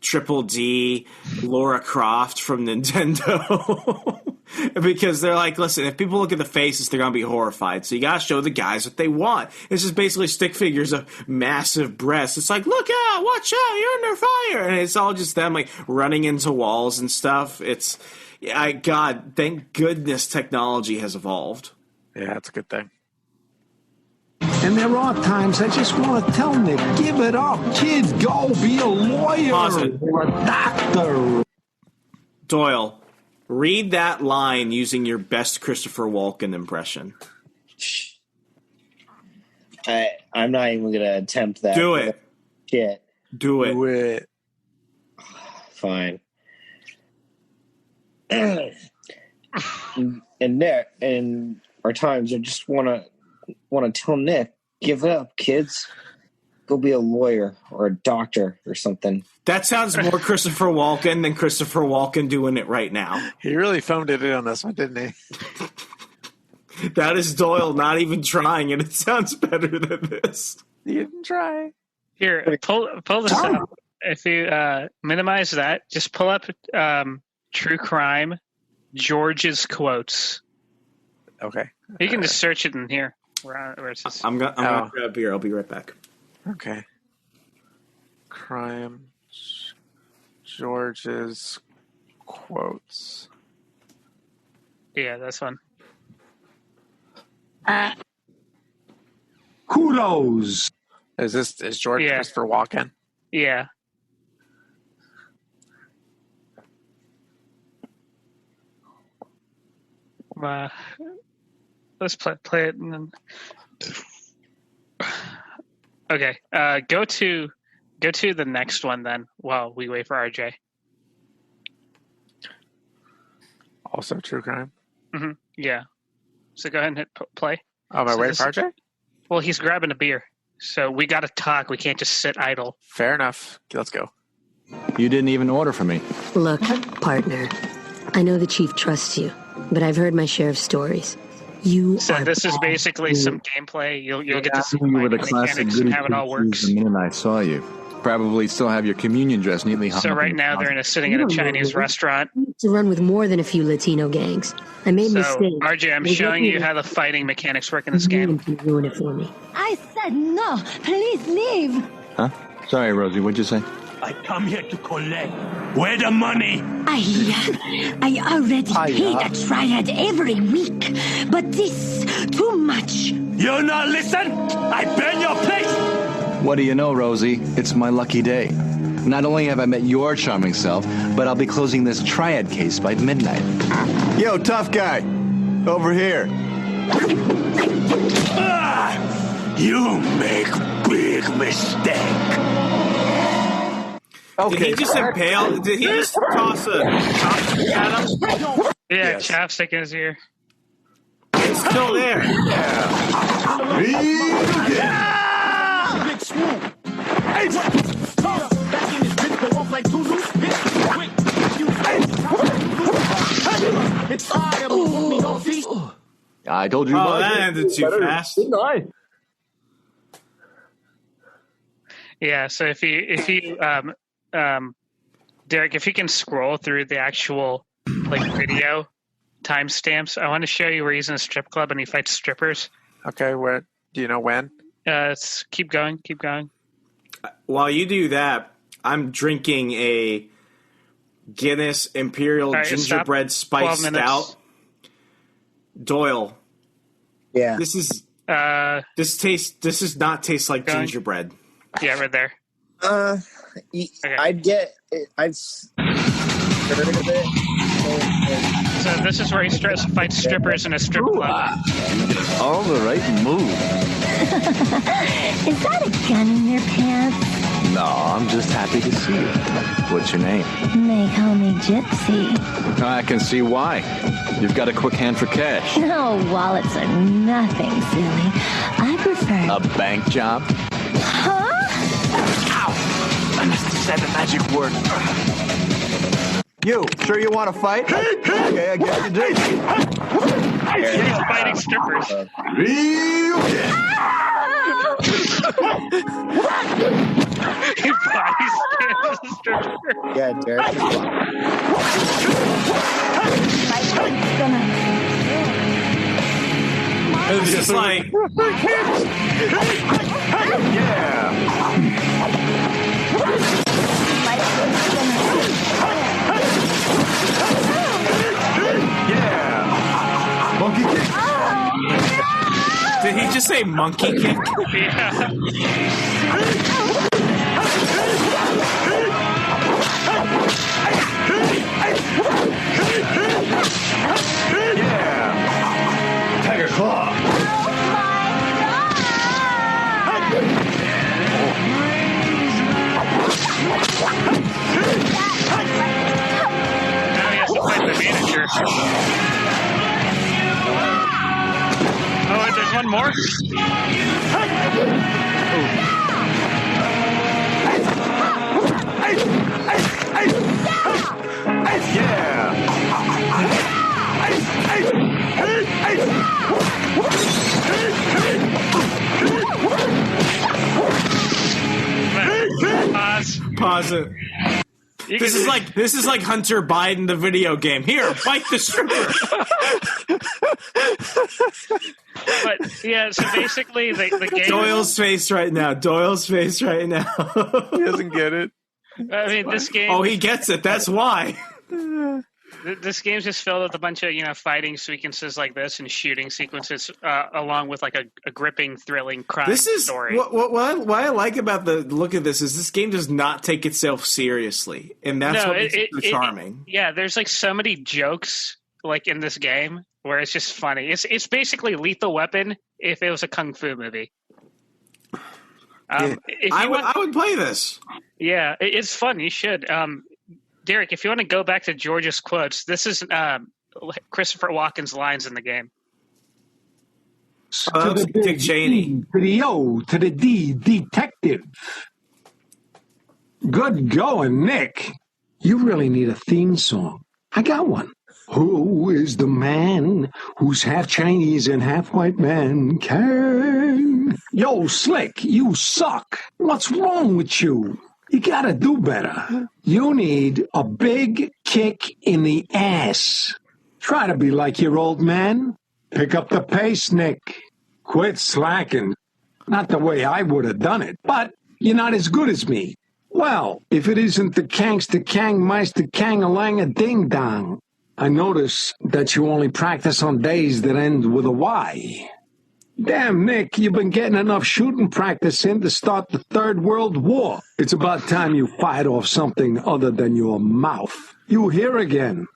Triple D, Lara Croft from Nintendo. Because they're like, listen, if people look at the faces, they're going to be horrified. So you got to show the guys what they want. It's just basically stick figures of massive breasts. It's like, look out, watch out, you're under fire. And it's all just them like running into walls and stuff. God, thank goodness technology has evolved. Yeah, that's a good thing. And there are times I just want to tell Nick, give it up, kids, go be a lawyer or a doctor. Doyle, read that line using your best Christopher Walken impression. I'm not even going to attempt that. Do it. Shit. Do it. Do it. Fine. And our times, I just want to tell Nick, give it up, kids. Go be a lawyer or a doctor or something. That sounds more Christopher Walken than Christopher Walken doing it right now. He really phoned it in on this one, didn't he? That is Doyle not even trying, and it sounds better than this. You didn't try. Here, pull this up. If you minimize that, just pull up True Crime, George's quotes. Okay. You can just search it in here. Where it says. I'm gonna grab beer. I'll be right back. Okay. Crime, George's quotes. Yeah, that's one. Kudos. Is George Christopher Walken? Yeah. Let's play it and then. Okay. Go to the next one then while we wait for RJ. Also True Crime? Mm-hmm. Yeah. So go ahead and hit play. Oh, am I waiting for RJ? Well, he's grabbing a beer. So we got to talk. We can't just sit idle. Fair enough. Okay, let's go. You didn't even order for me. Look, partner, I know the chief trusts you, but I've heard my share of stories. So this is basically some gameplay. You'll get to see you were the the classic mechanics and how it all works. The minute I saw you. Probably still have your communion dress neatly hung So up right in now they're sitting in a Chinese restaurant. To run with more than a few Latino gangs. I made mistakes. RJ, I'm showing you how the fighting mechanics work in this game. Ruin it for me. I said no. Please leave. Huh? Sorry, Rosie. What'd you say? I come here to collect. Where the money? I already paid a triad every week, but this too much. You not listen? I burn your place. What do you know, Rosie? It's my lucky day. Not only have I met your charming self, but I'll be closing this triad case by midnight. Yo, tough guy. Over here. You make big mistake. Okay. Did he just impale? Did he just toss a chopstick at him? Yeah, chopstick in his ear. It's still there. I told you. Oh, that ended too fast. Didn't I? Yeah, so if you Derek, if you can scroll through the actual video timestamps, I want to show you where he's in a strip club and he fights strippers. Okay, where do you know when? Keep going. While you do that, I'm drinking a Guinness Imperial Gingerbread Spice Stout. Doyle. Yeah. This does not taste like gingerbread. Yeah, right there. I'd heard of it. So this is where he fights strippers in a strip club. All the right move. Is that a gun in your pants? No, I'm just happy to see you. What's your name? They call me Gypsy. I can see why. You've got a quick hand for cash. No, wallets are nothing, silly. I prefer... A bank job? Huh? Ow! I must have said the magic word. You, sure you want to fight? Okay, I guess you do. He's fighting strippers. He body slams a stripper. Yeah, Derek. It's just like, Yeah. Monkey kick. Did he just say monkey kick? Yeah. Tiger claw. Now he has to fight the manager. Oh, and there's one more? Pause it. This is like Hunter Biden, the video game. Here, fight the stripper. But yeah, so basically the game. Doyle's face right now. He doesn't get it. I mean, this game. Oh, he gets it. That's why. This game's just filled with a bunch of fighting sequences like this and shooting sequences, along with like a gripping, thrilling crime story. What I like about the look of this is this game does not take itself seriously, and that's what makes it so charming. Yeah, there's like so many jokes like in this game where it's just funny. It's basically Lethal Weapon if it was a kung fu movie. I would play this. Yeah, it's fun. You should. Derek, if you want to go back to George's quotes, this is Christopher Walken's lines in the game. To the Dick Cheney. To the O, to the D, detective. Good going, Nick. You really need a theme song. I got one. Who is the man who's half Chinese and half white man? Can. Yo, Slick, you suck. What's wrong with you? You gotta do better. You need a big kick in the ass. Try to be like your old man. Pick up the pace, Nick. Quit slacking. Not the way I would have done it, but you're not as good as me. Well, if it isn't the Kangster Kang Meister Kang-a-lang-a ding-dong. I notice that you only practice on days that end with a Y. Damn, Nick, you've been getting enough shooting practice in to start the Third World War. It's about time you fired off something other than your mouth. You here again.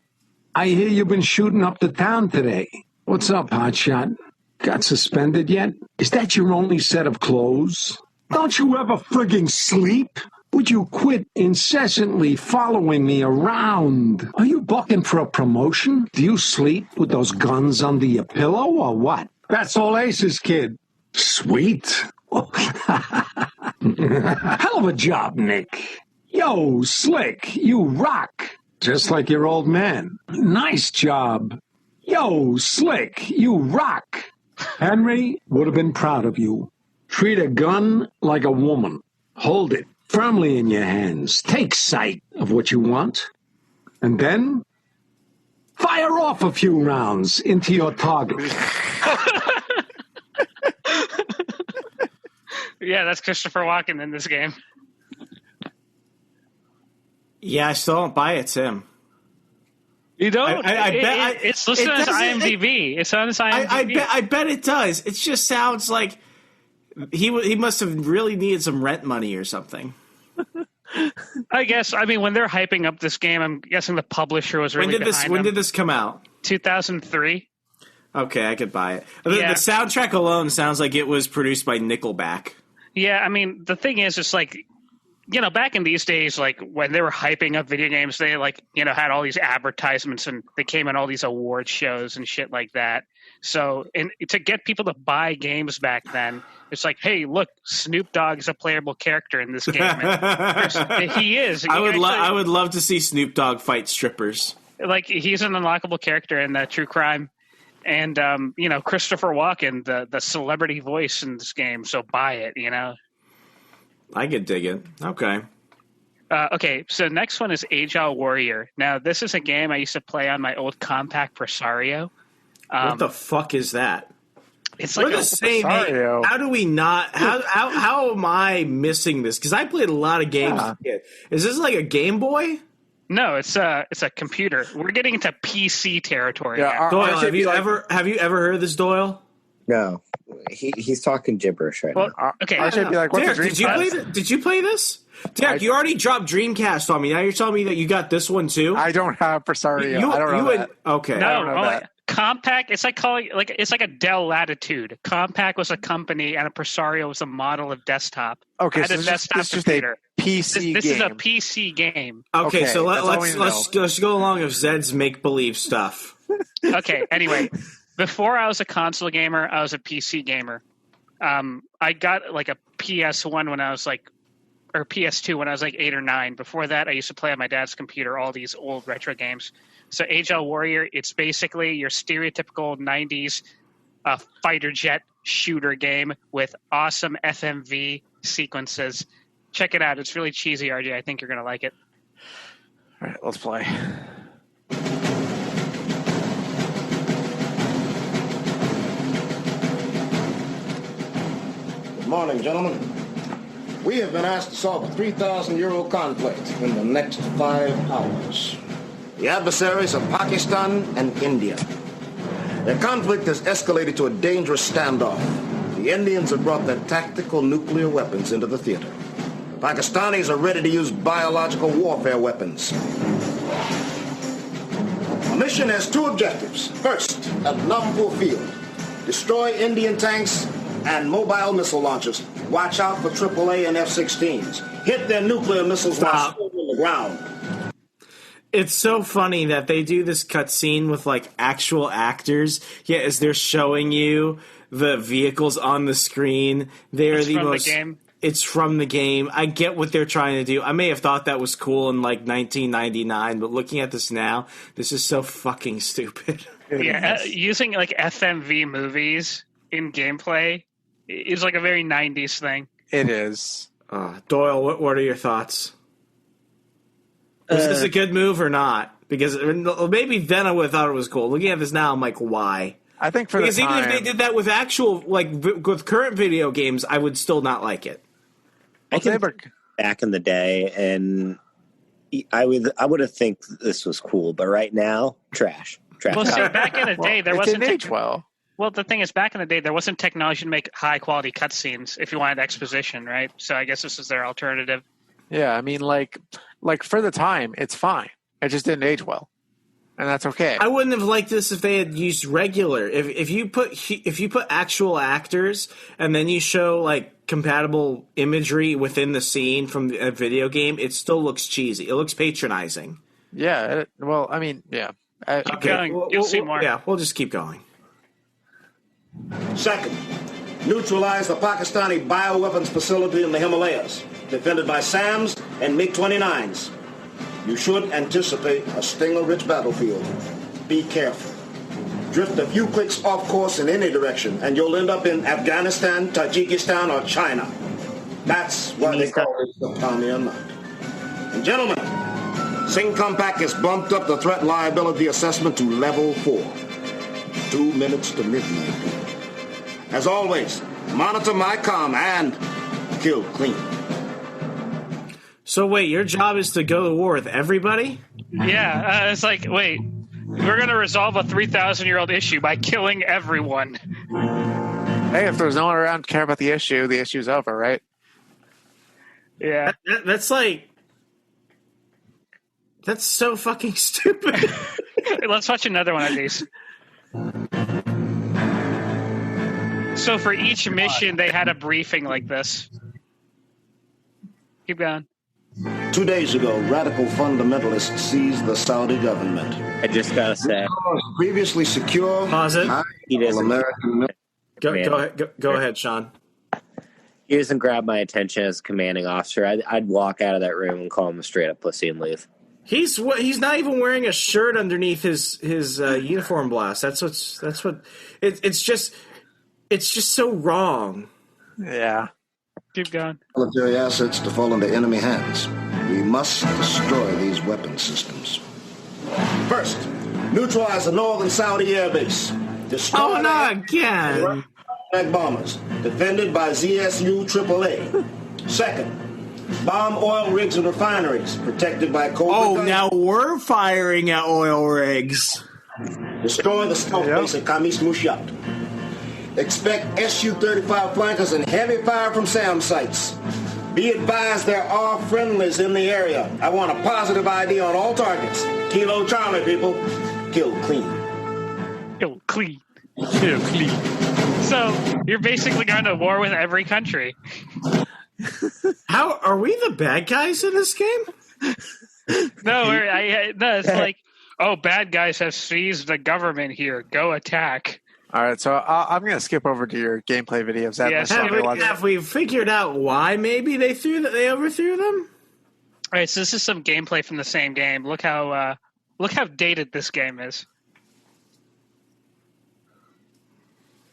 I hear you've been shooting up the town today. What's up, hotshot? Got suspended yet? Is that your only set of clothes? Don't you ever frigging sleep? Would you quit incessantly following me around? Are you bucking for a promotion? Do you sleep with those guns under your pillow or what? That's all aces, kid. Sweet. Hell of a job, Nick. Yo, Slick, you rock. Just like your old man. Nice job. Yo, Slick, you rock. Henry would have been proud of you. Treat a gun like a woman. Hold it firmly in your hands. Take sight of what you want. And then fire off a few rounds into your target. Yeah, that's Christopher Walken in this game. Yeah, I still don't buy it's him. You don't? It's listed as IMDb. It's on his IMDb. I bet it does. It just sounds like he must have really needed some rent money or something. I guess. I mean, when they're hyping up this game, I'm guessing the publisher was really When did this come out? 2003. Okay, I could buy it. The soundtrack alone sounds like it was produced by Nickelback. Yeah, I mean, the thing is, it's like back in these days, like when they were hyping up video games, they had all these advertisements and they came on all these award shows and shit like that. So, and to get people to buy games back then, it's like, hey, look, Snoop Dogg is a playable character in this game. And he is. I would love to see Snoop Dogg fight strippers. Like, he's an unlockable character in True Crime. And, Christopher Walken, the celebrity voice in this game. So buy it, I could dig it. Okay. Okay, so next one is Agile Warrior. Now, this is a game I used to play on my old compact Presario. What the fuck is that? It's We're like the same. How do we not? How am I missing this? Because I played a lot of games. Is this like a Game Boy? No, it's a computer. We're getting into PC territory. Yeah, Doyle, have you ever heard of this, Doyle? No, he's talking gibberish right now. Okay, I should be like, what's Derek, did you play this? Derek, you already dropped Dreamcast on me. Now you're telling me that you got this one too? I don't have Presario. I don't know that. Okay. No, I don't know that. Compact. It's like it's like a Dell Latitude. Compact was a company, and a Presario was a model of desktop. Okay, so this is just a PC game. This is a PC game. Okay, so let's go along with Zed's make believe stuff. Okay. Anyway, before I was a console gamer, I was a PC gamer. I got like a PS1 when I was or PS2 when I was 8 or 9. Before that, I used to play on my dad's computer all these old retro games. So Agile Warrior, it's basically your stereotypical 90s fighter jet shooter game with awesome FMV sequences. Check it out. It's really cheesy, RJ. I think you're going to like it. All right, let's play. Good morning, gentlemen. We have been asked to solve a 3,000-year-old conflict in the next 5 hours. The adversaries are Pakistan and India. Their conflict has escalated to a dangerous standoff. The Indians have brought their tactical nuclear weapons into the theater. The Pakistanis are ready to use biological warfare weapons. The mission has 2 objectives. First, at Nampur Field, destroy Indian tanks and mobile missile launchers. Watch out for AAA and F-16s. Hit their nuclear missiles while still on the ground. It's so funny that they do this cutscene with actual actors. Yeah, as they're showing you the vehicles on the screen, it's from the game. I get what they're trying to do. I may have thought that was cool in 1999, but looking at this now, this is so fucking stupid. Yeah, using FMV movies in gameplay is a very 90s thing. It is. Doyle, what are your thoughts? Was this a good move or not? Because maybe then I would have thought it was cool. Looking at this now, I'm like, why? I think for because even if they did that with actual, with current video games, I would still not like it. I can back in the day, and I would have think this was cool, but right now, trash. Well, see, back in the day, there wasn't age well. Well, the thing is, back in the day, there wasn't technology to make high-quality cutscenes if you wanted exposition, right? So I guess this is their alternative. Yeah, I mean, for the time, it's fine. It just didn't age well, and that's okay. I wouldn't have liked this if they had used regular. If you put actual actors and then you show compatible imagery within the scene from a video game, it still looks cheesy. It looks patronizing. Yeah. Well, I mean, yeah. Keep going. You'll see more. Yeah, we'll just keep going. Second, neutralize the Pakistani bioweapons facility in the Himalayas, defended by SAMs and MiG-29s. You should anticipate a stinger-rich battlefield. Be careful. Drift a few clicks off course in any direction, and you'll end up in Afghanistan, Tajikistan, or China. That's why they call it the Pamir Night. And gentlemen, SingCompact has bumped up the threat liability assessment to level 4. 2 minutes to midnight. As always, monitor my comm and kill clean. So wait, your job is to go to war with everybody? Yeah, it's wait, we're going to resolve a 3,000-year-old issue by killing everyone. Hey, if there's no one around to care about the issue's over, right? Yeah. That's so fucking stupid. Let's watch another one of these. So for each mission, they had a briefing like this. Keep going. 2 days ago, radical fundamentalists seized the Saudi government. I just gotta say, previously secure. Pause it. he doesn't. American. Go ahead, Sean. He doesn't grab my attention as a commanding officer. I'd walk out of that room and call him a straight up pussy and leave. He's not even wearing a shirt underneath his uniform blast. It's just so wrong. Yeah. Keep going. Military assets to fall into enemy hands. We must destroy these weapon systems. First, neutralize the northern Saudi airbase. Destroy not again. Bombers defended by ZSU AAA. Second, bomb oil rigs and refineries protected by Cobra guns. Now we're firing at oil rigs. Destroy the stealth base at Khamis Mushat. Expect Su-35 flankers and heavy fire from SAM sites. Be advised there are friendlies in the area. I want a positive ID on all targets. Kilo Charlie, people. Kill clean. Kill clean. Kill clean. So, you're basically going to war with every country. How are we the bad guys in this game? No, it's like, bad guys have seized the government here. Go attack. All right, so I'm going to skip over to your gameplay videos. Have we figured out why maybe they overthrew them? All right, so this is some gameplay from the same game. Look how dated this game is.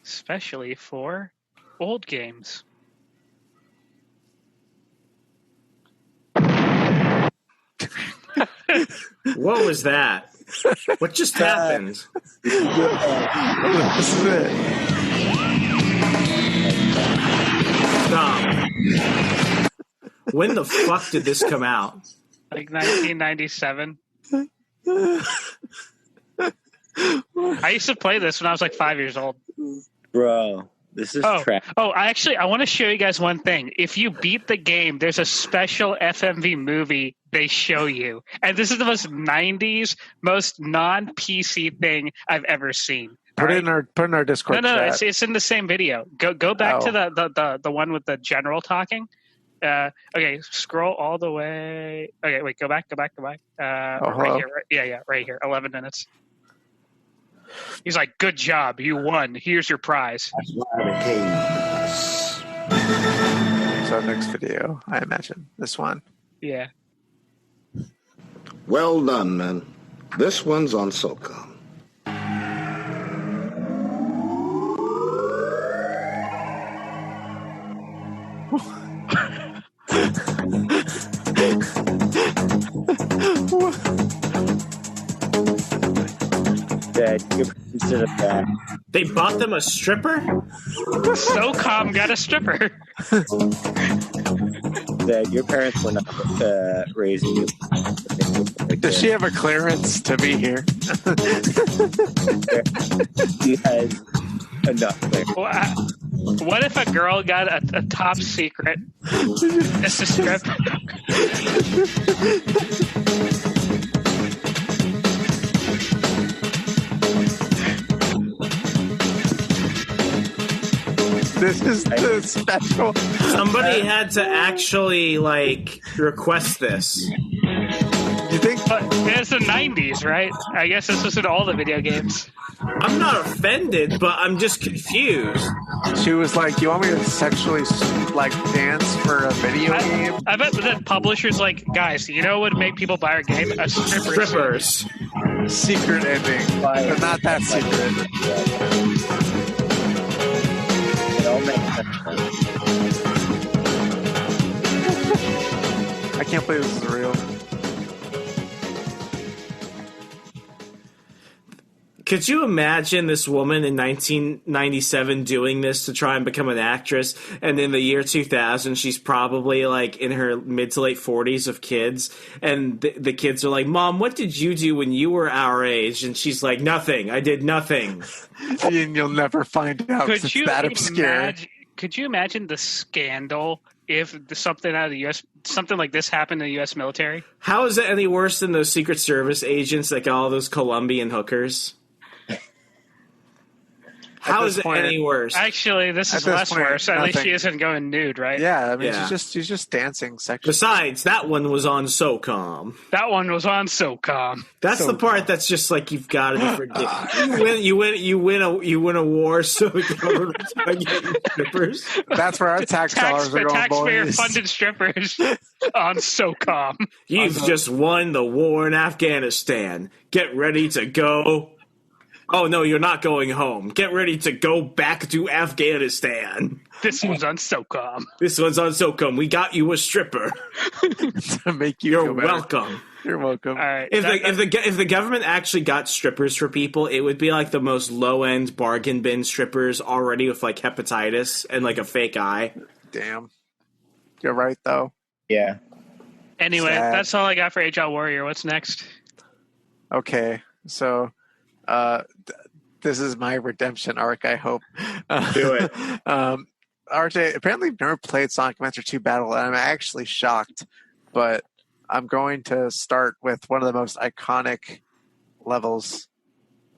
Especially for old games. What was that? What just happened? This is it. Stop. When the fuck did this come out? Like 1997. I used to play this when I was like 5 years old. Bro, this is trash. I want to show you guys one thing. If you beat the game, there's a special FMV movie they show you. And this is the most 90s, most non-PC thing I've ever seen. Put it in our Discord chat. It's in the same video. Go back to the one with the general talking. Okay, scroll all the way. Okay, wait, go back. Right here. Right here. 11 minutes. He's like, good job, you won. Here's your prize. That's why they came. So next video, I imagine. This one. Yeah. Well done, man. This one's on SOCOM. They bought them a stripper? SOCOM got a stripper. Dad, your parents were not raising you. Does she have a clearance to be here? She has enough clearance. What if a girl got a top secret? It's a strip. This is the special. Somebody had to actually request this. You think? It's the 90s, right? I guess this was in all the video games. I'm not offended, but I'm just confused. She was like, "You want me to sexually dance for a video game?" I bet that publishers guys, you know what would make people buy our game? A Strippers. Secret ending, but not that secret. I can't believe this is real. Could you imagine this woman in 1997 doing this to try and become an actress, and in the year 2000 she's probably in her mid to late 40s of kids, and the kids are like, "Mom, what did you do when you were our age?" And she's like, "Nothing. I did nothing." And you'll never find out. It's that obscure. Could you imagine the scandal if something out of the U.S. something like this happened in the U.S. military? How is it any worse than those Secret Service agents that got all those Colombian hookers? How is it any worse? Actually, this is less worse. At least she isn't going nude, right? Yeah, I mean, she's just dancing sexually. Besides, that one was on SOCOM. That one was on SOCOM. That's the part that's just like you've got to be forgiven. You win a war, so the government's getting strippers. That's where our tax dollars are going, taxpayer-funded strippers on SOCOM. You've just won the war in Afghanistan. Get ready to go. Oh, no, you're not going home. Get ready to go back to Afghanistan. This one's on SOCOM. This one's on SOCOM. We got you a stripper. To make you You're welcome. You're welcome. All right. If the government actually got strippers for people, it would be like the most low-end bargain bin strippers already with like hepatitis and like a fake eye. Damn. You're right, though. Yeah. Anyway, that's all I got for HL Warrior. What's next? Okay, so this is my redemption arc, I hope. Do it. RJ, apparently you've never played Sonic Adventure 2 Battle, and I'm actually shocked, but I'm going to start with one of the most iconic levels.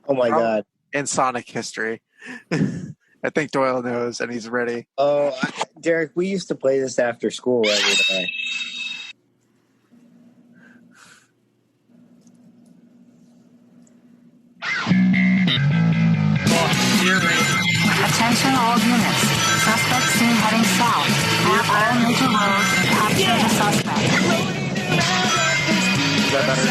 Oh my God. In Sonic history. I think Doyle knows, and he's ready. Oh, Derek, we used to play this after school every day. Attention all units. Suspect seen heading south. Map all major roads and capture the suspect. Is that better?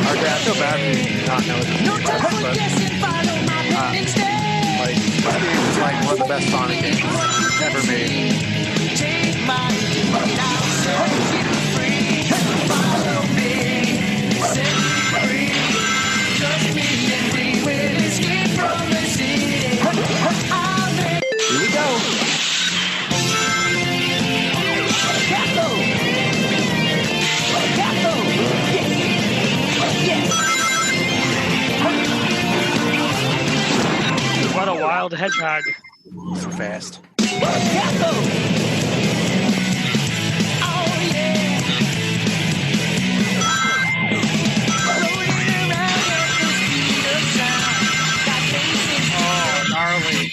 RJ, I feel bad for you not knowing this, but this game is like one of the best Sonic games ever made. Here we go. What a wild hedgehog. So fast. Oh, gnarly.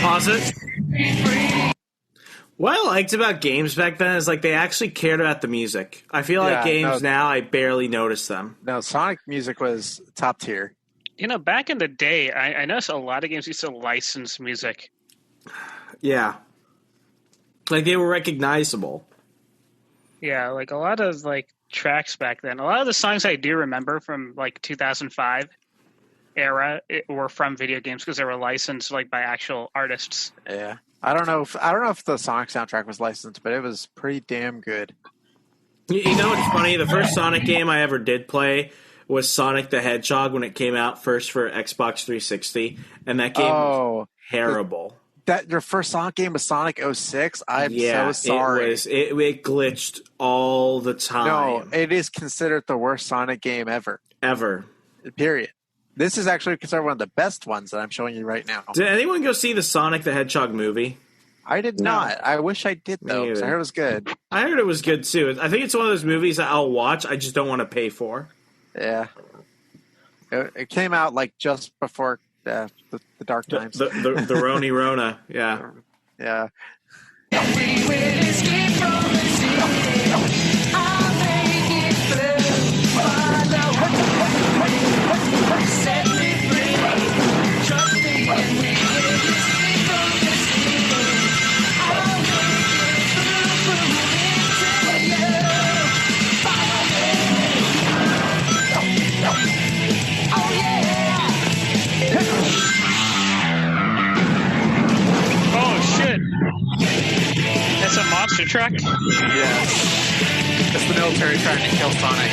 Pause it. What I liked about games back then is like they actually cared about the music. I feel like games now I barely notice them. No, Sonic music was top tier. You know, back in the day, I noticed a lot of games used to license music. Yeah. Like they were recognizable. Yeah, like a lot of like tracks back then. A lot of the songs I do remember from like 2005 era were from video games because they were licensed like by actual artists. Yeah. I don't know if the Sonic soundtrack was licensed, but it was pretty damn good. You know what's funny? The first Sonic game I ever did play was Sonic the Hedgehog when it came out first for Xbox 360, and that game was terrible. Your first Sonic game was Sonic 06? I'm so sorry. It glitched all the time. No, it is considered the worst Sonic game ever. Ever. Period. This is actually considered one of the best ones that I'm showing you right now. Did anyone go see the Sonic the Hedgehog movie? I did not. I wish I did, though, because I heard it was good. I heard it was good, too. I think it's one of those movies that I'll watch, I just don't want to pay for. Yeah. It came out, like, just before the dark times. The Roni Rona, yeah. Yeah. Oh shit! That's a monster truck? Yeah. It's the military trying to kill Sonic.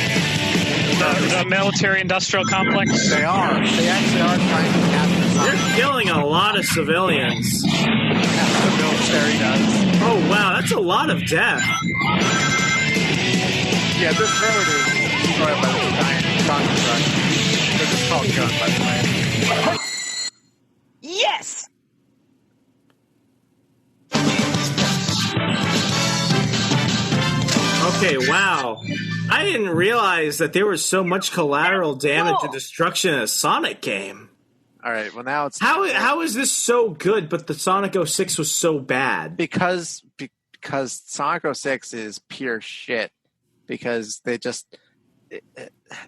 The military-industrial complex. They are. They actually are trying to capture Sonic. You're killing a lot of civilians. The military does. Oh, wow, that's a lot of death. Yeah, this road is destroyed by the giant Sonic truck. They're just called guns, by the way. Yes! Okay, wow. I didn't realize that there was so much collateral damage and destruction in a Sonic game. All right, well now it's... How is this so good, but the Sonic 06 was so bad? Because Sonic 06 is pure shit. Because they just...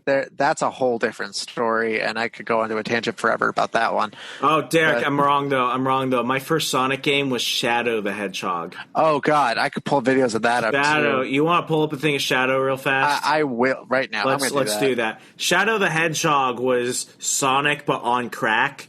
That's a whole different story, and I could go into a tangent forever about that one. Oh, Derek, I'm wrong though. My first Sonic game was Shadow the Hedgehog. Oh God, I could pull videos of that up. Shadow, too. You want to pull up a thing of Shadow real fast? I will right now. Let's do that. Shadow the Hedgehog was Sonic but on crack.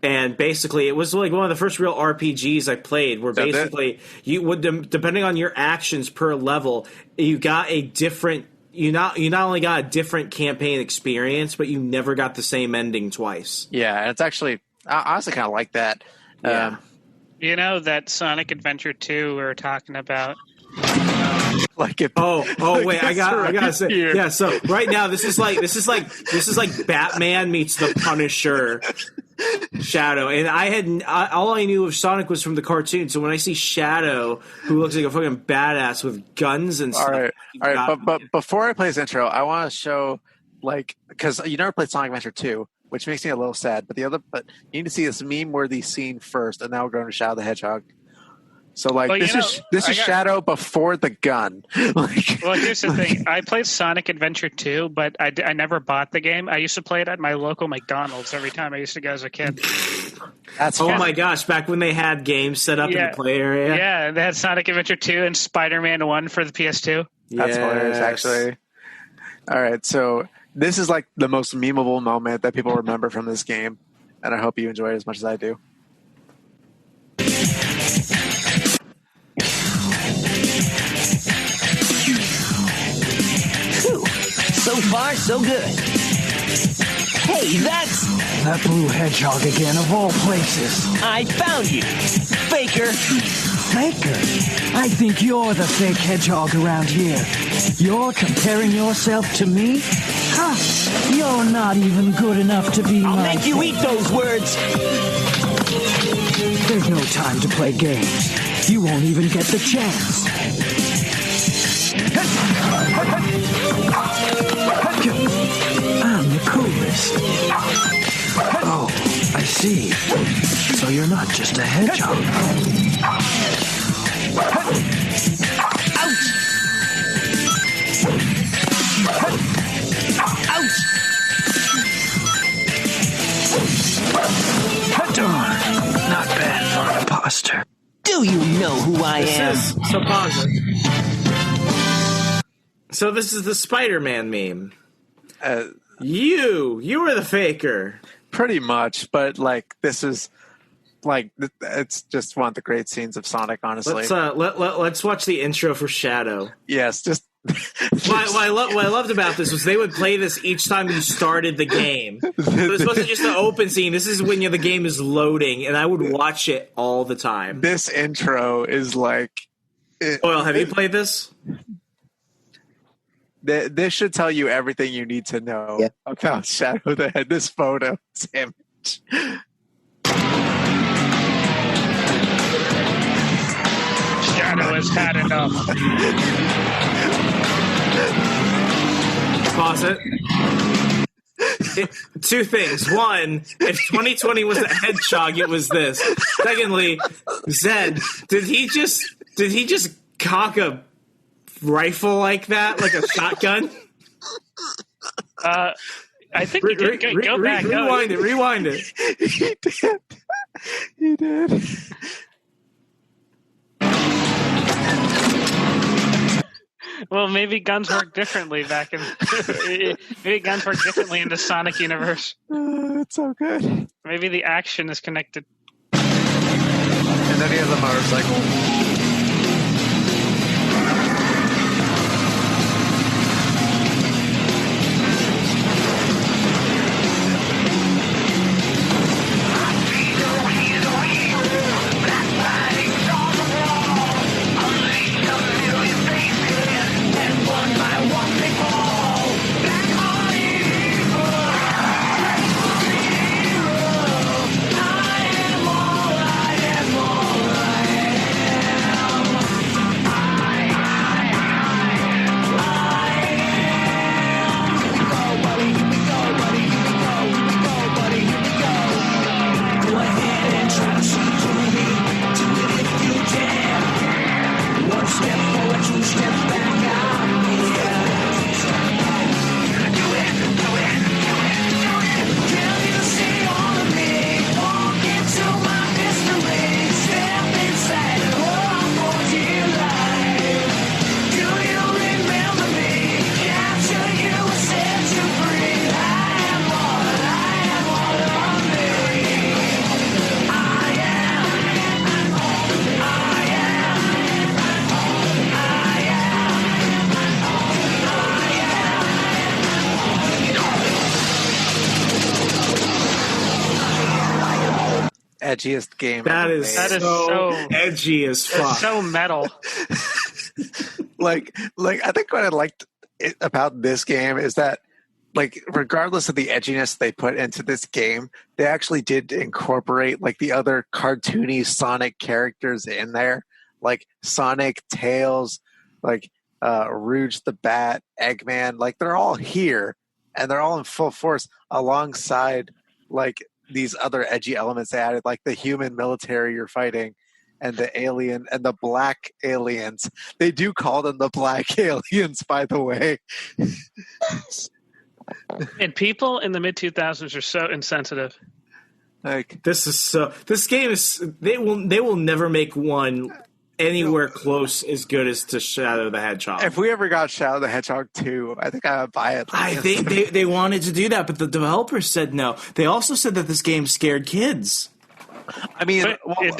And basically, it was like one of the first real RPGs I played, where basically you would, depending on your actions per level, you got a different. You not only got a different campaign experience, but you never got the same ending twice. Yeah, it's actually I honestly kind of like that. Yeah. You know that Sonic Adventure 2 we were talking about. Like it. Oh wait, I gotta say, yeah. So right now, this is like Batman meets the Punisher. Shadow, and all I knew of Sonic was from the cartoon. So when I see Shadow, who looks like a fucking badass with guns and stuff, all right. But before I play this intro, I want to show, like, because you never played Sonic Adventure 2, which makes me a little sad. But you need to see this meme-worthy scene first, and now we're going to Shadow the Hedgehog. So, like, this is Shadow before the gun. Well, here's the thing. I played Sonic Adventure 2, but I never bought the game. I used to play it at my local McDonald's every time I used to go as a kid. My gosh, back when they had games set up in the play area. Yeah, they had Sonic Adventure 2 and Spider-Man 1 for the PS2. That's hilarious, actually. All right, so this is, like, the most memeable moment that people remember from this game, and I hope you enjoy it as much as I do. So far, so good. Hey, that's... That blue hedgehog again, of all places. I found you, Faker. Faker? I think you're the fake hedgehog around here. You're comparing yourself to me? Huh? You're not even good enough to be I'll my make you eat those words. There's no time to play games. You won't even get the chance. I'm the coolest. Oh, I see. So you're not just a hedgehog. Ouch! Ouch! Darn, not bad for an imposter. Do you know who I am? So pause it. So this is the Spider-Man meme. You were the faker. Pretty much, but like this is like it's just one of the great scenes of Sonic. Honestly, let's watch the intro for Shadow. Yes, just what I loved about this was they would play this each time you started the game. So this wasn't just the open scene. This is when the game is loading, and I would watch it all the time. This intro is like. Oil, have you played this? This should tell you everything you need to know about Shadow the Head. This photo, this image. Shadow has had enough. Pause it. Two things. One, if 2020 was a hedgehog, it was this. Secondly, Zed, did he just cock a rifle like that, like a shotgun? I think he did. Go back. Rewind it. He did. Well, maybe guns work differently back in. Maybe guns work differently in the Sonic universe. It's so good. Maybe the action is connected. And then he has a motorcycle. edgiest game. That ever is made. so edgy as fuck. It's so metal. like I think what I liked about this game is that, like, regardless of the edginess they put into this game, they actually did incorporate like the other cartoony Sonic characters in there, like Sonic, Tails, like Rouge the Bat, Eggman. Like, they're all here and they're all in full force alongside like these other edgy elements they added, like the human military you're fighting and the alien and the black aliens. They do call them the black aliens, by the way. And people in the mid 2000s are so insensitive. Like, this game is they will never make one anywhere close as good as to Shadow the Hedgehog. If we ever got Shadow the Hedgehog 2, I think I would buy it. I think they wanted to do that, but the developers said no. They also said that this game scared kids. I mean,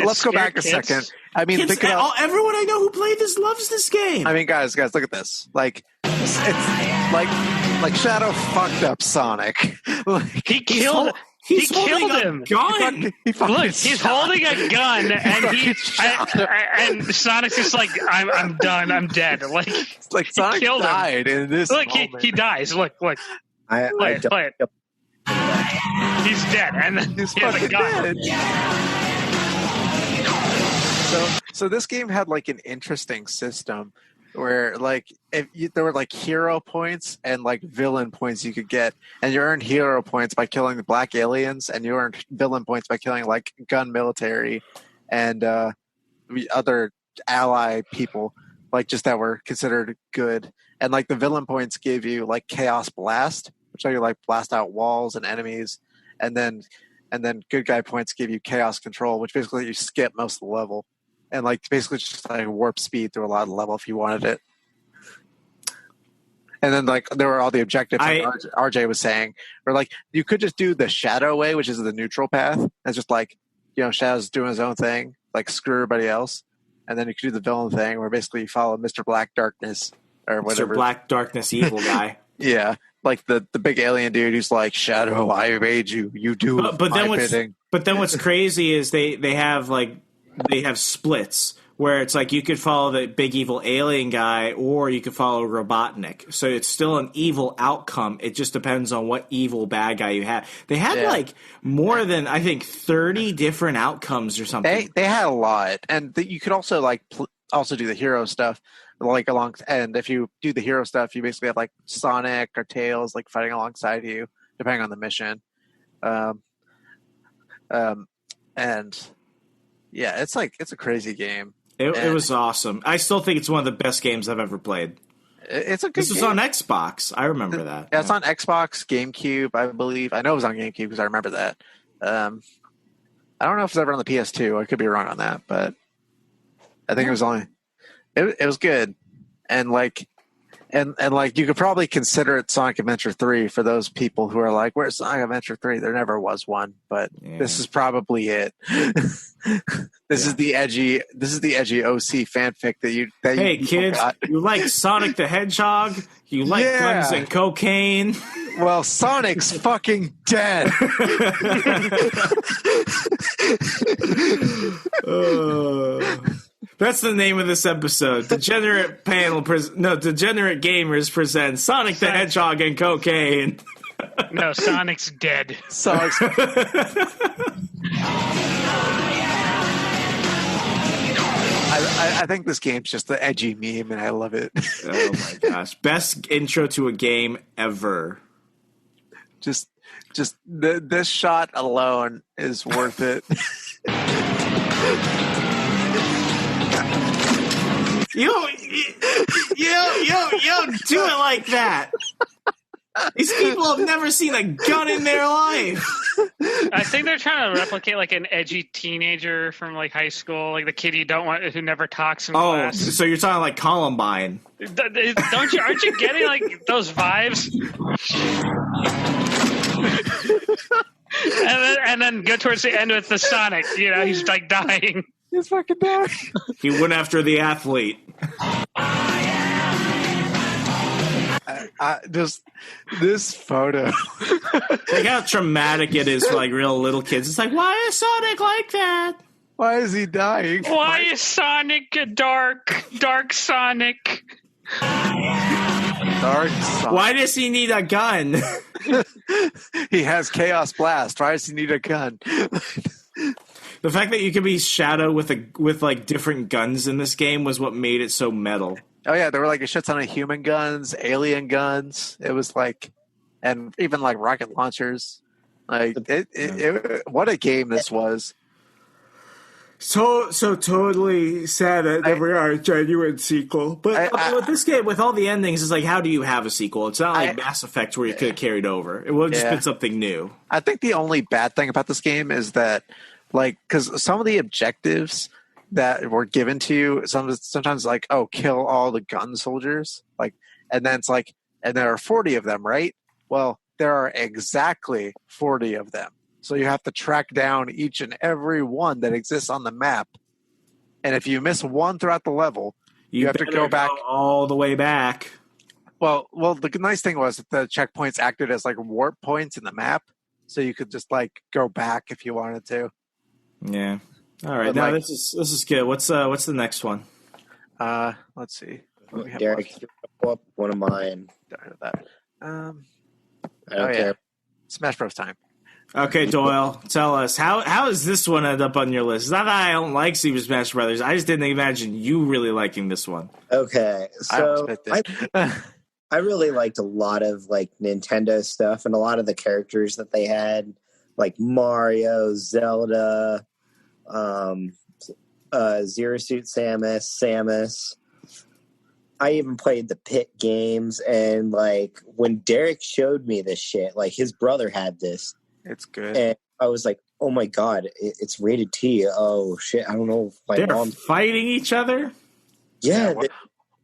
let's go back a second. I mean, kids, think about everyone I know who played this loves this game. I mean, guys, look at this. Like, it's like Shadow fucked up Sonic. Like, he killed him. Gun. Look, he's holding a gun, and Sonic's just like, I'm done. I'm dead. Like, it's like Sonic died in this. Look, moment. he dies. Look. Play it. He's dead, and then he's he has a gun. So this game had like an interesting system where like there were like hero points and like villain points you could get, and you earned hero points by killing the black aliens, and you earned villain points by killing like gun military and other ally people, like just that were considered good. And like the villain points gave you like Chaos Blast, which let you like blast out walls and enemies, and then good guy points give you Chaos Control, which basically you skip most of the level. And like basically just like warp speed through a lot of the level if you wanted it. And then like there were all the objectives like RJ was saying, where like you could just do the Shadow way, which is the neutral path. It's just like, you know, Shadow's doing his own thing, like screw everybody else. And then you could do the villain thing where basically you follow Mr. Black Darkness or whatever. Mr. Black Darkness evil guy. Yeah. Like the big alien dude who's like, Shadow, I made you. You do but my bidding. But then what's crazy is they have splits where it's like you could follow the big evil alien guy or you could follow Robotnik. So it's still an evil outcome. It just depends on what evil bad guy you have. They had like more than, I think, 30 different outcomes or something. They had a lot. And you could also like also do the hero stuff. Like and if you do the hero stuff, you basically have like Sonic or Tails like fighting alongside you, depending on the mission. And yeah, it's a crazy game. It was awesome. I still think it's one of the best games I've ever played. It's a good game. This was on Xbox. I remember that. Yeah, it's on Xbox, GameCube, I believe. I know it was on GameCube because I remember that. I don't know if it's ever on the PS2. I could be wrong on that, but I think it was only. It was good, and like you could probably consider it Sonic Adventure 3 for those people who are like, "Where's Sonic Adventure 3?" There never was one, but this is probably it. This is the edgy OC fanfic that hey you kids, got. you like Sonic the Hedgehog? You like guns and cocaine? Well, Sonic's fucking dead. That's the name of this episode. Degenerate Panel, Degenerate Gamers present Sonic the Hedgehog and cocaine. No, Sonic's dead. Sonic's I think this game's just the edgy meme, and I love it. Oh my gosh. Best intro to a game ever. Just this shot alone is worth it. You don't do it like that. These people have never seen a gun in their life. I think they're trying to replicate like an edgy teenager from like high school, like the kid you don't want, who never talks in class. So you're talking like Columbine? Don't you? Aren't you getting like those vibes? and then go towards the end with the Sonic. You know, he's like dying. He's fucking dying. He went after the athlete. Just this photo. Like how traumatic it is for like real little kids. It's like, why is Sonic like that? Why is he dying? Why is Sonic a dark Sonic? Dark Sonic. Why does he need a gun? He has Chaos Blast. Why does he need a gun? The fact that you could be Shadow with like different guns in this game was what made it so metal. Oh yeah, there were like a shit ton of human guns, alien guns. It was like, and even like rocket launchers. Like what a game this was. So totally sad that we are a genuine sequel. But with this game, with all the endings, it's like, how do you have a sequel? It's not like Mass Effect where you could have carried over. It would have just been something new. I think the only bad thing about this game is that, like, because some of the objectives that were given to you, sometimes like, oh, kill all the gun soldiers, like, and then it's like, and there are 40 of them, right? Well, there are exactly 40 of them. So you have to track down each and every one that exists on the map. And if you miss one throughout the level, you have to go back all the way back. Well, the nice thing was that the checkpoints acted as like warp points in the map, so you could just like go back if you wanted to. Yeah. All right. Now this is good. What's the next one? Let's see. Derek, pull up one of mine. I don't care. Smash Bros. Time. Okay, Doyle, tell us how does this one end up on your list? It's not that I don't like Super Smash Brothers. I just didn't imagine you really liking this one. Okay, so I really liked a lot of like Nintendo stuff and a lot of the characters that they had, like Mario, Zelda, Zero Suit Samus. I even played the Pit games, and like when Derek showed me this shit, like his brother had this. It's good. And I was like, oh my God, it's rated T. Oh shit, I don't know if They're fighting each other? Yeah.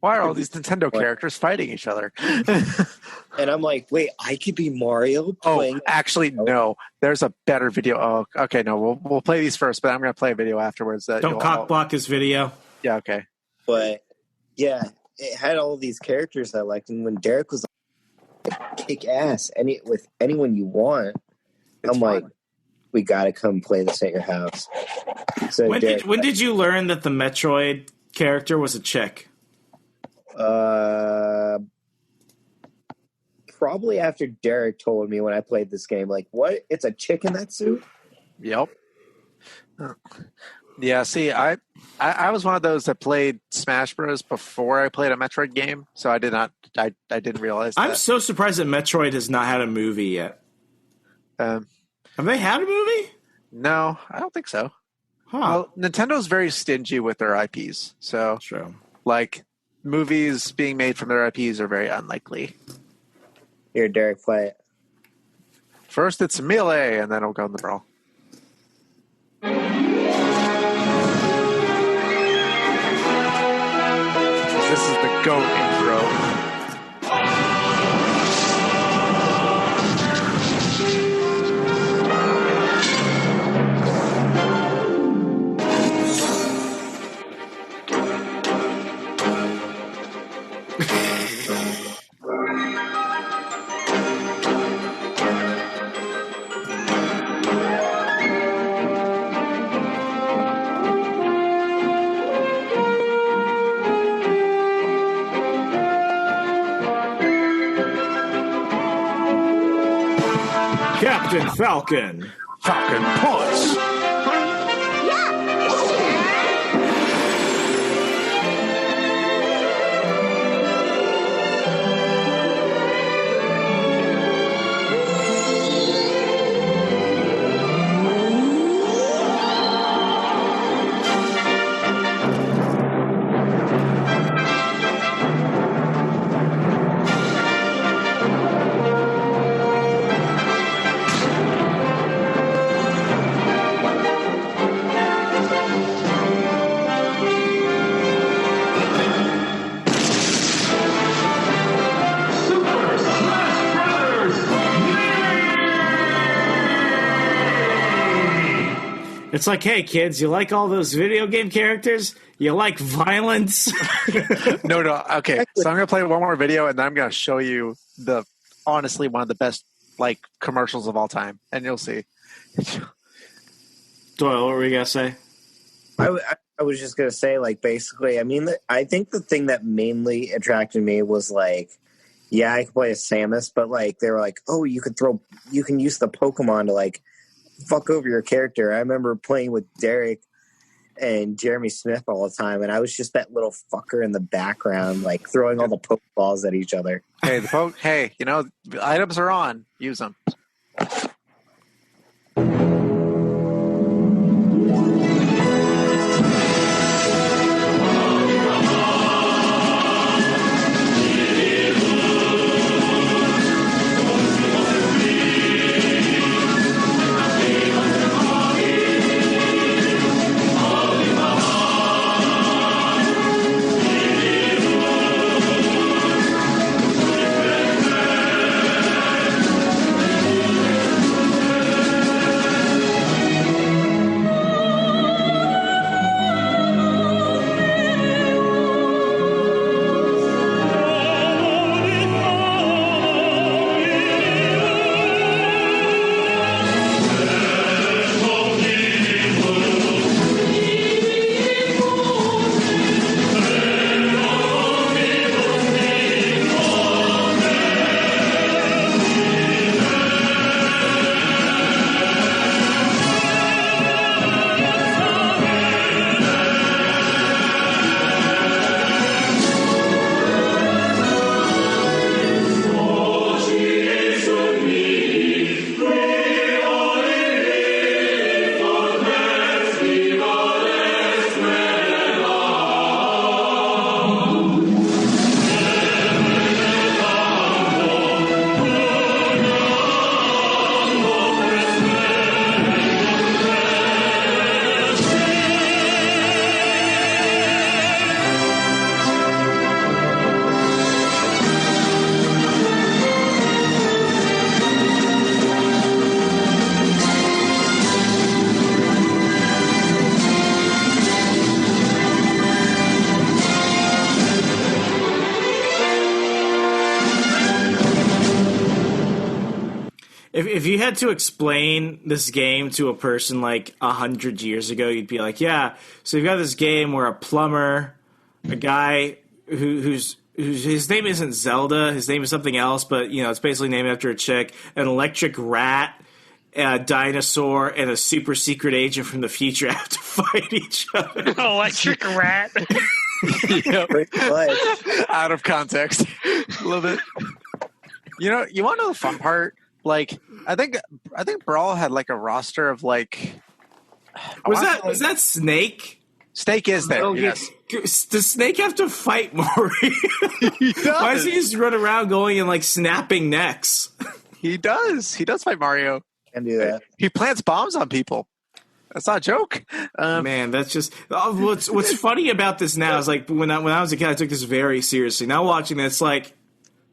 Why are all these Nintendo characters fighting each other? And I'm like, wait, I could be Mario playing. Oh, actually, no. There's a better video. Oh, okay, no, we'll play these first, but I'm going to play a video afterwards. Don't cockblock his video. Yeah, okay. But, yeah, it had all these characters I liked, and when Derek was like, kick ass with anyone you want, I'm like, we got to come play this at your house. So when did you learn that the Metroid character was a chick? Probably after Derek told me when I played this game, like, what? It's a chick in that suit? Yep. Yeah, see, I was one of those that played Smash Bros. Before I played a Metroid game, so I didn't realize that. I'm so surprised that Metroid has not had a movie yet. Have they had a movie? No, I don't think so. Huh. Well, Nintendo's very stingy with their IPs, so true. Like movies being made from their IPs are very unlikely. Here, Derek, play it. First, it's Melee, and then it'll go in the brawl. This is the GOAT intro. Captain Falcon. Falcon Punch. It's like, hey, kids, you like all those video game characters? You like violence? No. Okay, so I'm going to play one more video, and then I'm going to show you honestly one of the best like commercials of all time, and you'll see. Doyle, what were you going to say? I was just going to say, like, basically, I mean, I think the thing that mainly attracted me was, like, yeah, I could play as Samus, but, like, they were like, oh, you can use the Pokemon to, like, fuck over your character. I remember playing with Derek and Jeremy Smith all the time, and I was just that little fucker in the background, like, throwing all the Pokeballs at each other. Hey, the items are on. Use them. If you had to explain this game to a person like 100 years ago, you'd be like, yeah, so you've got this game where a plumber, a guy who's his name isn't Zelda, his name is something else, but it's basically named after a chick, an electric rat, a dinosaur, and a super secret agent from the future have to fight each other. An electric rat. Out of context. Love it. You want to know the fun part? Like, I think Brawl had like a roster of like. Was that Snake? Snake is there. Yes. Does Snake have to fight Maury? Why does he just run around going and like snapping necks? He does. He does fight Mario. Can do that. He plants bombs on people. That's not a joke. Man, that's just what's funny about this now is like when I was a kid, I took this very seriously. Now watching this, like,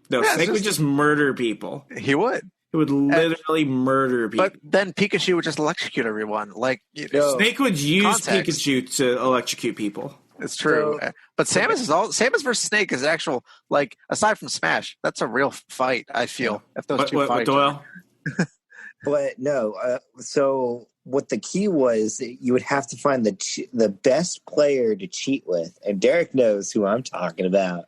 no, Snake would just murder people. He would. He would literally murder people. But then Pikachu would just electrocute everyone. Like Snake would use Pikachu to electrocute people. It's true. But Samus versus Snake is actual, like, aside from Smash, that's a real fight, I feel. If those two fight. Doyle? But no, so what the key was, you would have to find the best player to cheat with, and Derek knows who I'm talking about.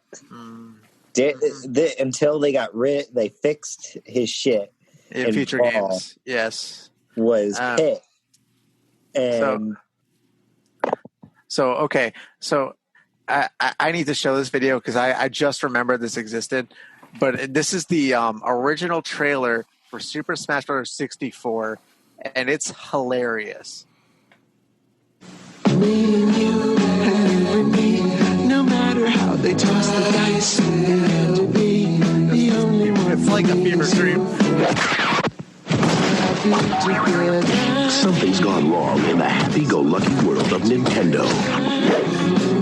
Until they they fixed his shit in future games. Yes, was Pit. And so I need to show this video because I just remembered this existed, but this is the original trailer for Super Smash Bros. 64, and it's hilarious. Me and you and me, no matter how they toss the dice, to be the only one. It's like a fever dream. Something's gone wrong in the happy-go-lucky world of Nintendo.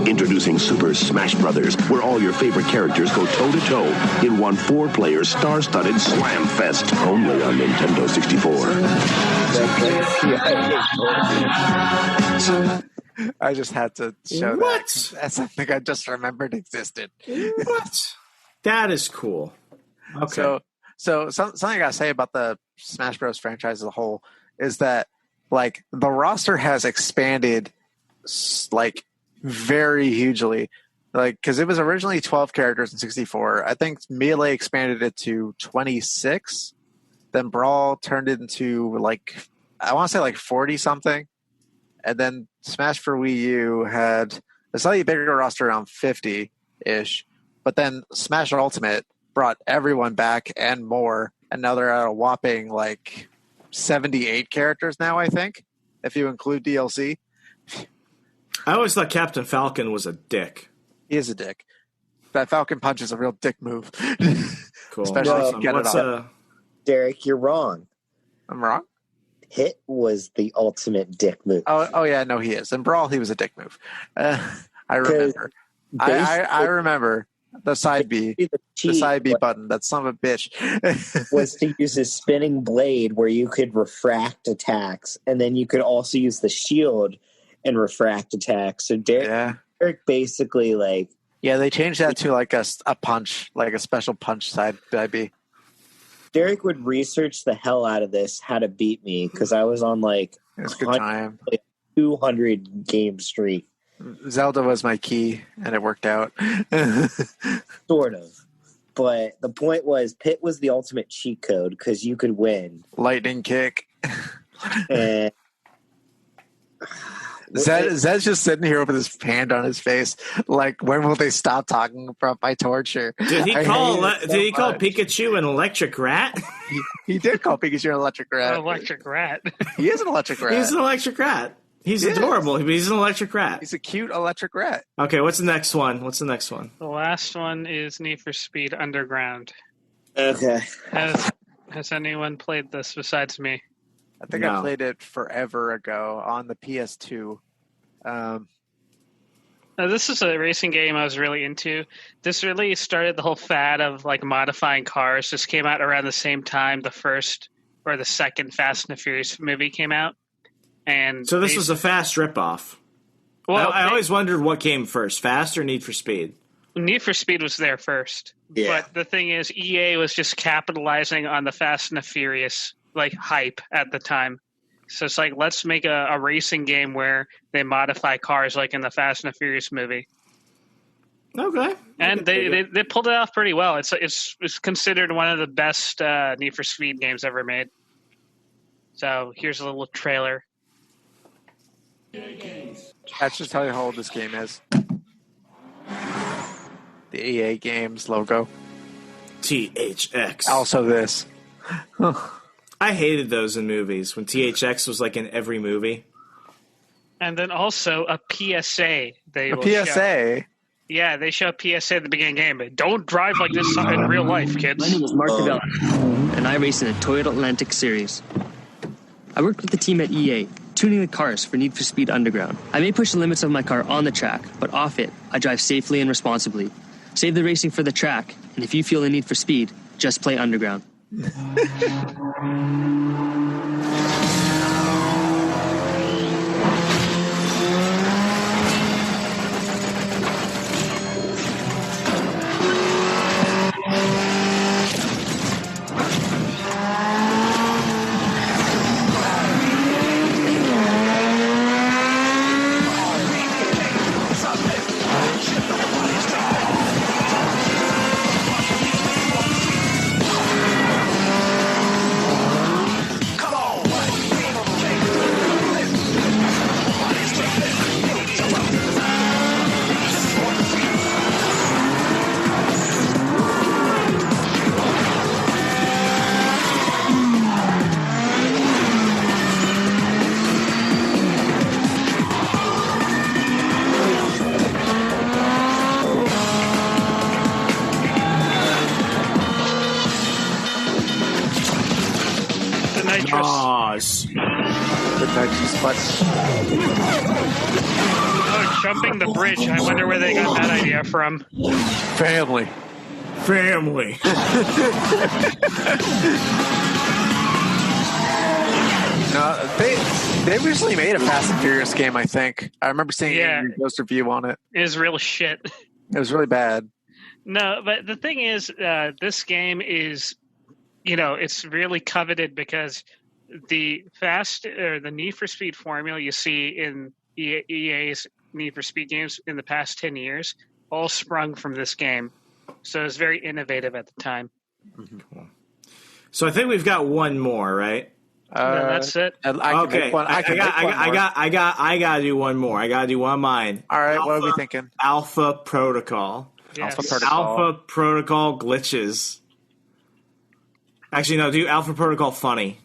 Introducing Super Smash Brothers, where all your favorite characters go toe-to-toe in one 4-player star-studded slam fest, only on Nintendo 64. I just had to show What? that. That's something I just remembered existed. What? That is cool. Okay. So something I gotta say about the Smash Bros. Franchise as a whole is that, like, the roster has expanded, like, very hugely. Like, because it was originally 12 characters in 64. I think Melee expanded it to 26. Then Brawl turned it into, like, I want to say, like, 40-something. And then Smash for Wii U had a slightly bigger roster, around 50-ish. But then Smash Ultimate brought everyone back and more. And now they're at a whopping, like, 78 characters now, I think, if you include DLC. I always thought Captain Falcon was a dick. He is a dick. That Falcon punch is a real dick move. Cool. Especially if you get it on. Derek, you're wrong. I'm wrong? Hit was the ultimate dick move. Oh yeah, no, he is. In Brawl, he was a dick move. I remember. I remember the side B. The side B button. That son of a bitch. Was to use his spinning blade where you could refract attacks, and then you could also use the shield and refract attacks. So Derek basically, like... Yeah, they changed that to like a punch, like a special punch side B. Derek would research the hell out of this, how to beat me, because I was on like a good time. 200 game streak. Zelda was my key, and it worked out. Sort of. But the point was, Pit was the ultimate cheat code, because you could win. Lightning kick. And... Zed's just sitting here with his hand on his face, like, when will they stop talking about my torture? Did he call Pikachu an electric rat? He did call Pikachu an electric rat. An electric rat. He is an electric rat. He's an electric rat. He's adorable. He's an electric rat. He's a cute electric rat. Okay, what's the next one? The last one is Need for Speed Underground. Okay. Has anyone played this besides me? I think I played it forever ago on the PS2. Now, this is a racing game I was really into. This really started the whole fad of like modifying cars. This came out around the same time the first or the second Fast and the Furious movie came out. And so this was a Fast ripoff. Well, I always wondered what came first, Fast or Need for Speed? Need for Speed was there first. Yeah. But the thing is, EA was just capitalizing on the Fast and the Furious like hype at the time. So it's like, let's make a racing game where they modify cars like in the Fast and the Furious movie. Okay. And they pulled it off pretty well. It's considered one of the best Need for Speed games ever made. So here's a little trailer. That should tell you how old this game is. The EA Games logo. THX. Also this. I hated those in movies when THX was like in every movie. And then also a PSA. PSA? Yeah, they show a PSA at the beginning of the game. Don't drive like this in real life, kids. My name is Mark Devella, and I race in the Toyota Atlantic Series. I worked with the team at EA, tuning the cars for Need for Speed Underground. I may push the limits of my car on the track, but off it, I drive safely and responsibly. Save the racing for the track, and if you feel the need for speed, just play Underground. Pause. Oh, jumping the bridge. I wonder where they got that idea from. Family. No, they recently made a Fast and Furious game, I think. I remember seeing a post review on it. It is real shit. It was really bad. No, but the thing is, this game is, it's really coveted because the Need for Speed formula you see in EA's Need for Speed games in the past 10 years all sprung from this game. So it was very innovative at the time. Cool. So I think we've got one more, right? That's it. I gotta do one more. I gotta do one of mine. All right, what are we thinking? Alpha Protocol. Yes. Alpha Protocol glitches. Actually, no, do Alpha Protocol funny.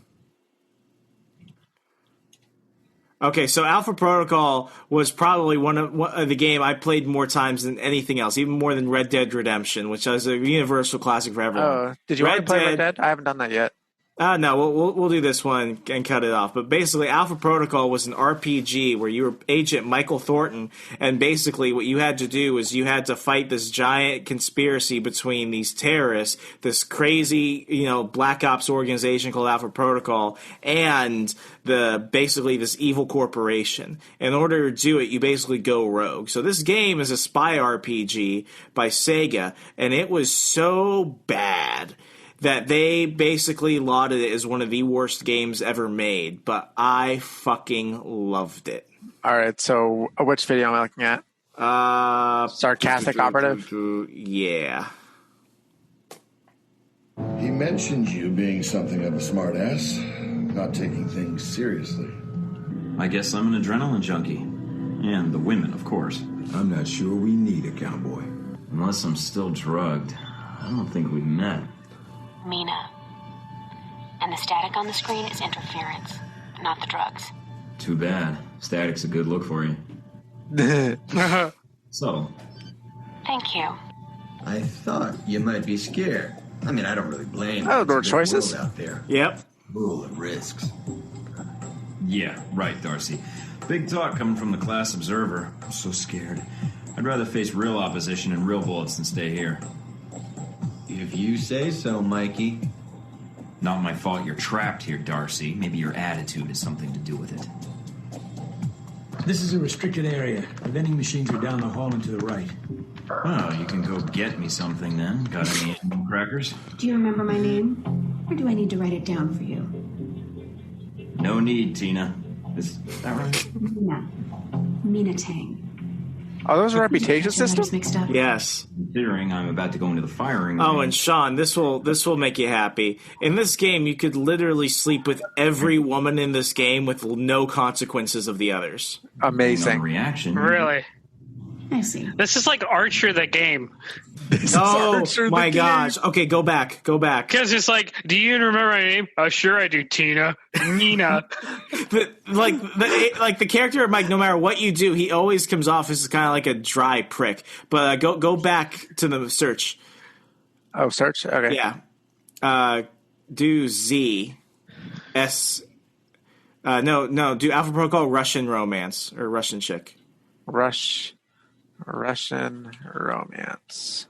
Okay, so Alpha Protocol was probably one of the game I played more times than anything else, even more than Red Dead Redemption, which is a universal classic for everyone. Did you already play Red Dead? I haven't done that yet. No, we'll do this one and cut it off. But basically, Alpha Protocol was an RPG where you were Agent Michael Thornton, and basically what you had to do is you had to fight this giant conspiracy between these terrorists, this crazy, Black Ops organization called Alpha Protocol, and basically this evil corporation. In order to do it, you basically go rogue. So this game is a spy RPG by Sega, and it was so bad that they basically lauded it as one of the worst games ever made, but I fucking loved it. All right, so which video am I looking at? Sarcastic Operative? Yeah. He mentioned you being something of a smartass, not taking things seriously. I guess I'm an adrenaline junkie. And the women, of course. I'm not sure we need a cowboy. Unless I'm still drugged. I don't think we've met. Mina. And the static on the screen is interference, not the drugs. Too bad. Static's a good look for you. So. Thank you. I thought you might be scared. I mean, I don't really blame you. Oh, there are choices out there. Yep. Full of risks. Yeah, right, Darcy. Big talk coming from the class observer. I'm so scared. I'd rather face real opposition and real bullets than stay here. If you say so, Mikey. Not my fault you're trapped here, Darcy. Maybe your attitude has something to do with it. This is a restricted area. The vending machines are down the hall and to the right. Well, you can go get me something then. Got any crackers? Do you remember my name? Or do I need to write it down for you? No need, Tina. Is that right? Mina Tang. Are those a reputation system? Yes. Considering I'm about to go into the firing. Oh, and Sean, this will make you happy. In this game, you could literally sleep with every woman in this game with no consequences of the others. Amazing. No reaction. Really? I see. This is like Archer the game. Oh my gosh! Okay, go back. Because it's like, do you even remember my name? Oh, sure I do, Tina. Nina. the character of Mike, no matter what you do, he always comes off as kind of like a dry prick. But go back to the search. Oh, search. Okay. Yeah. Do Z S. No. Do Alpha Protocol Russian romance or Russian chick. Russian romance.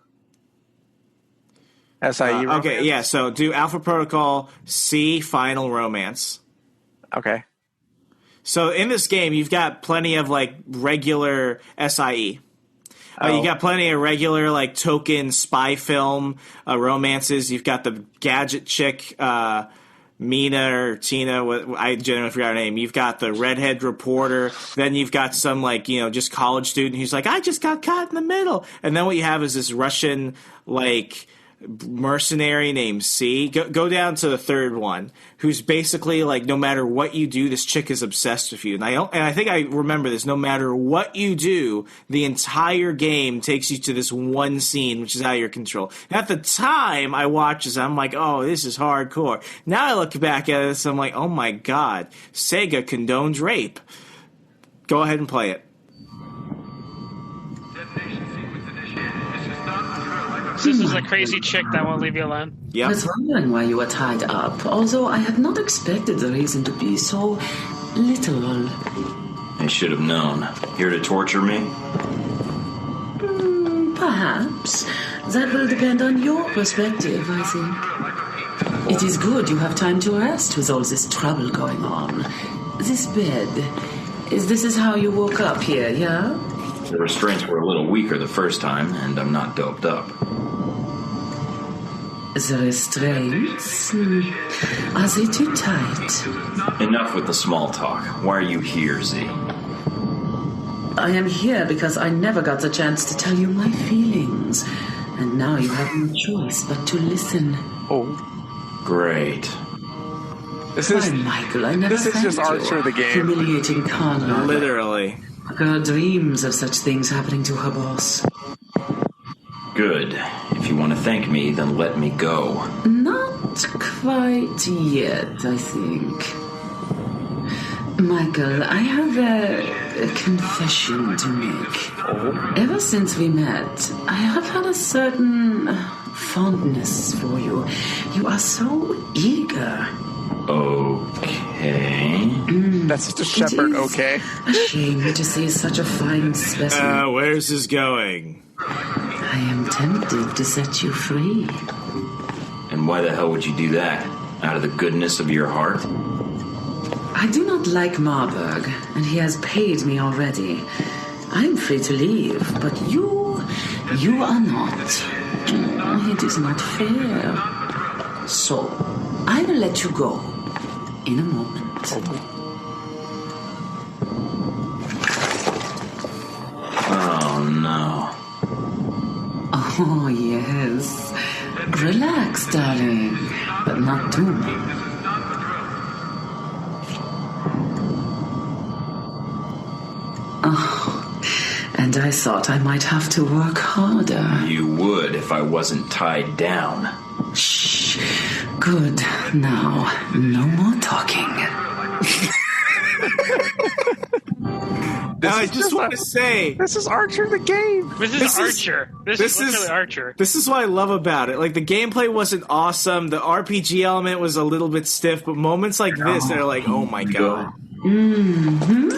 SIE romance? Okay, yeah, so do Alpha Protocol C Final Romance. Okay. So in this game, you've got plenty of, regular SIE. You got plenty of regular, token spy film romances. You've got the gadget chick, Mina or Tina, I generally forgot her name. You've got the redhead reporter. Then you've got some just college student who's like, I just got caught in the middle. And then what you have is this Russian mercenary named C. Go down to the third one, who's basically no matter what you do, this chick is obsessed with you. And I think I remember this. No matter what you do, the entire game takes you to this one scene, which is out of your control. And at the time I watched this, I'm like, oh, this is hardcore. Now I look back at this, I'm like, oh my god, Sega condones rape. Go ahead and play it. This is a crazy chick that won't leave you alone. I was wondering why you were tied up, although I had not expected the reason to be so literal. I should have known. Here to torture me? Perhaps. That will depend on your perspective, I think. It is good you have time to rest with all this trouble going on. This bed, this is how you woke up here, yeah? The restraints were a little weaker the first time, and I'm not doped up. The restraints? Are they too tight? Enough with the small talk. Why are you here, Z? I am here because I never got the chance to tell you my feelings. And now you have no choice but to listen. Oh. Great. This is Michael, I never this is just Archer the game. Humiliating con. Literally. A girl dreams of such things happening to her boss. Good. If you want to thank me, then let me go. Not quite yet, I think. Michael, I have a confession to make. Ever since we met, I have had a certain fondness for you. You are so eager. Okay. That's just a shepherd, okay? A shame to see such a fine specimen. Where's this going? I am tempted to set you free. And why the hell would you do that? Out of the goodness of your heart? I do not like Marburg, and he has paid me already. I am free to leave, but you are not. It is not fair. So, I will let you go in a moment. Oh, no. Oh, yes. Relax, darling, but not too much. Oh, and I thought I might have to work harder. You would if I wasn't tied down. Shh. Good. Now, no more talking. I just want to say, this is Archer the game. This is Archer. This is literally Archer. This is what I love about it. Like, the gameplay wasn't awesome. The RPG element was a little bit stiff, but moments like this, they're like, oh my god. Mm-hmm.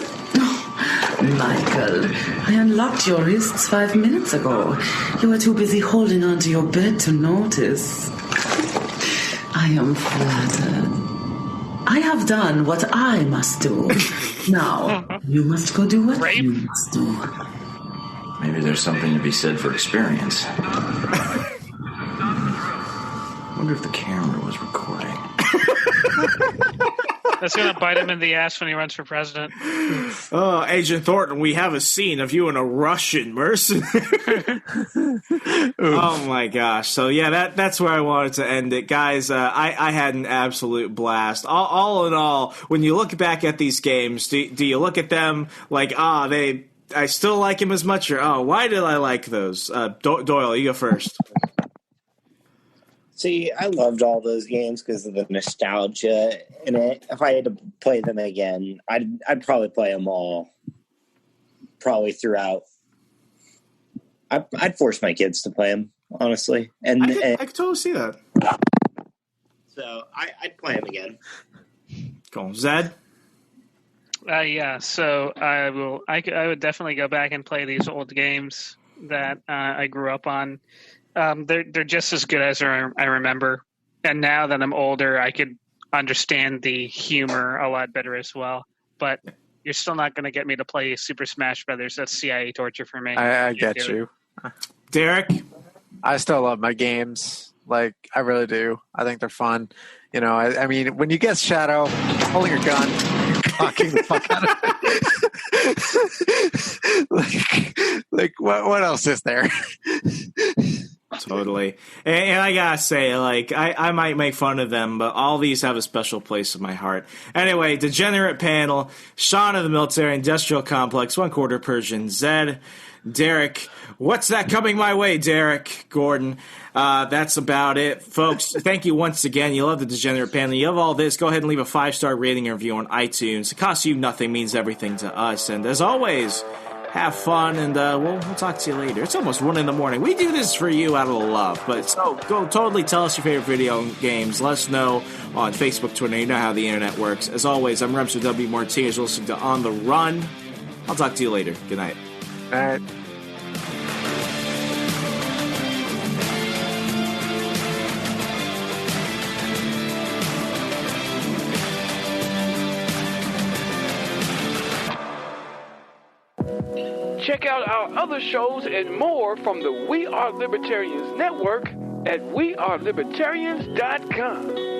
Michael, I unlocked your wrists 5 minutes ago. You were too busy holding onto your bed to notice. I am flattered. I have done what I must do. Now, you must go do what you must do. Maybe there's something to be said for experience. Wonder if the camera was recording. That's going to bite him in the ass when he runs for president. Oh, Agent Thornton, we have a scene of you and a Russian mercenary. Oh, my gosh. So, yeah, that's where I wanted to end it. Guys, I had an absolute blast. All in all, when you look back at these games, do you look at them like, I still like him as much, or, why did I like those? Doyle, you go first. See, I loved all those games because of the nostalgia in it. If I had to play them again, I'd probably play them all, probably throughout. I'd force my kids to play them, honestly. And I could totally see that. So I'd play them again. Cool. Zed? Yeah, so I would definitely go back and play these old games that I grew up on. They're just as good as I remember. And now that I'm older, I could understand the humor a lot better as well. But you're still not going to get me to play Super Smash Brothers. That's CIA torture for me. I get you. Derek? I still love my games. Like, I really do. I think they're fun. You know, I mean, when you get Shadow holding your gun, cocking the fuck out of it. like what else is there? Totally. And I gotta say, like, I might make fun of them, but all these have a special place in my heart. Anyway, Degenerate Panel, Sean of the Military Industrial Complex, 1/4 Persian, Zed, Derek. What's that coming my way, Derek? Gordon. That's about it, folks. Thank you once again. You love the Degenerate Panel. You love all this. Go ahead and leave a 5-star rating and review on iTunes. It costs you nothing, means everything to us. And as always, have fun, and we'll talk to you later. It's almost 1 a.m. We do this for you out of love, but so go totally tell us your favorite video games. Let us know on Facebook, Twitter. You know how the internet works. As always, I'm Remso W. Martinez. You're listening to On the Run. I'll talk to you later. Good night. All right. Check out our other shows and more from the We Are Libertarians network at wearelibertarians.com.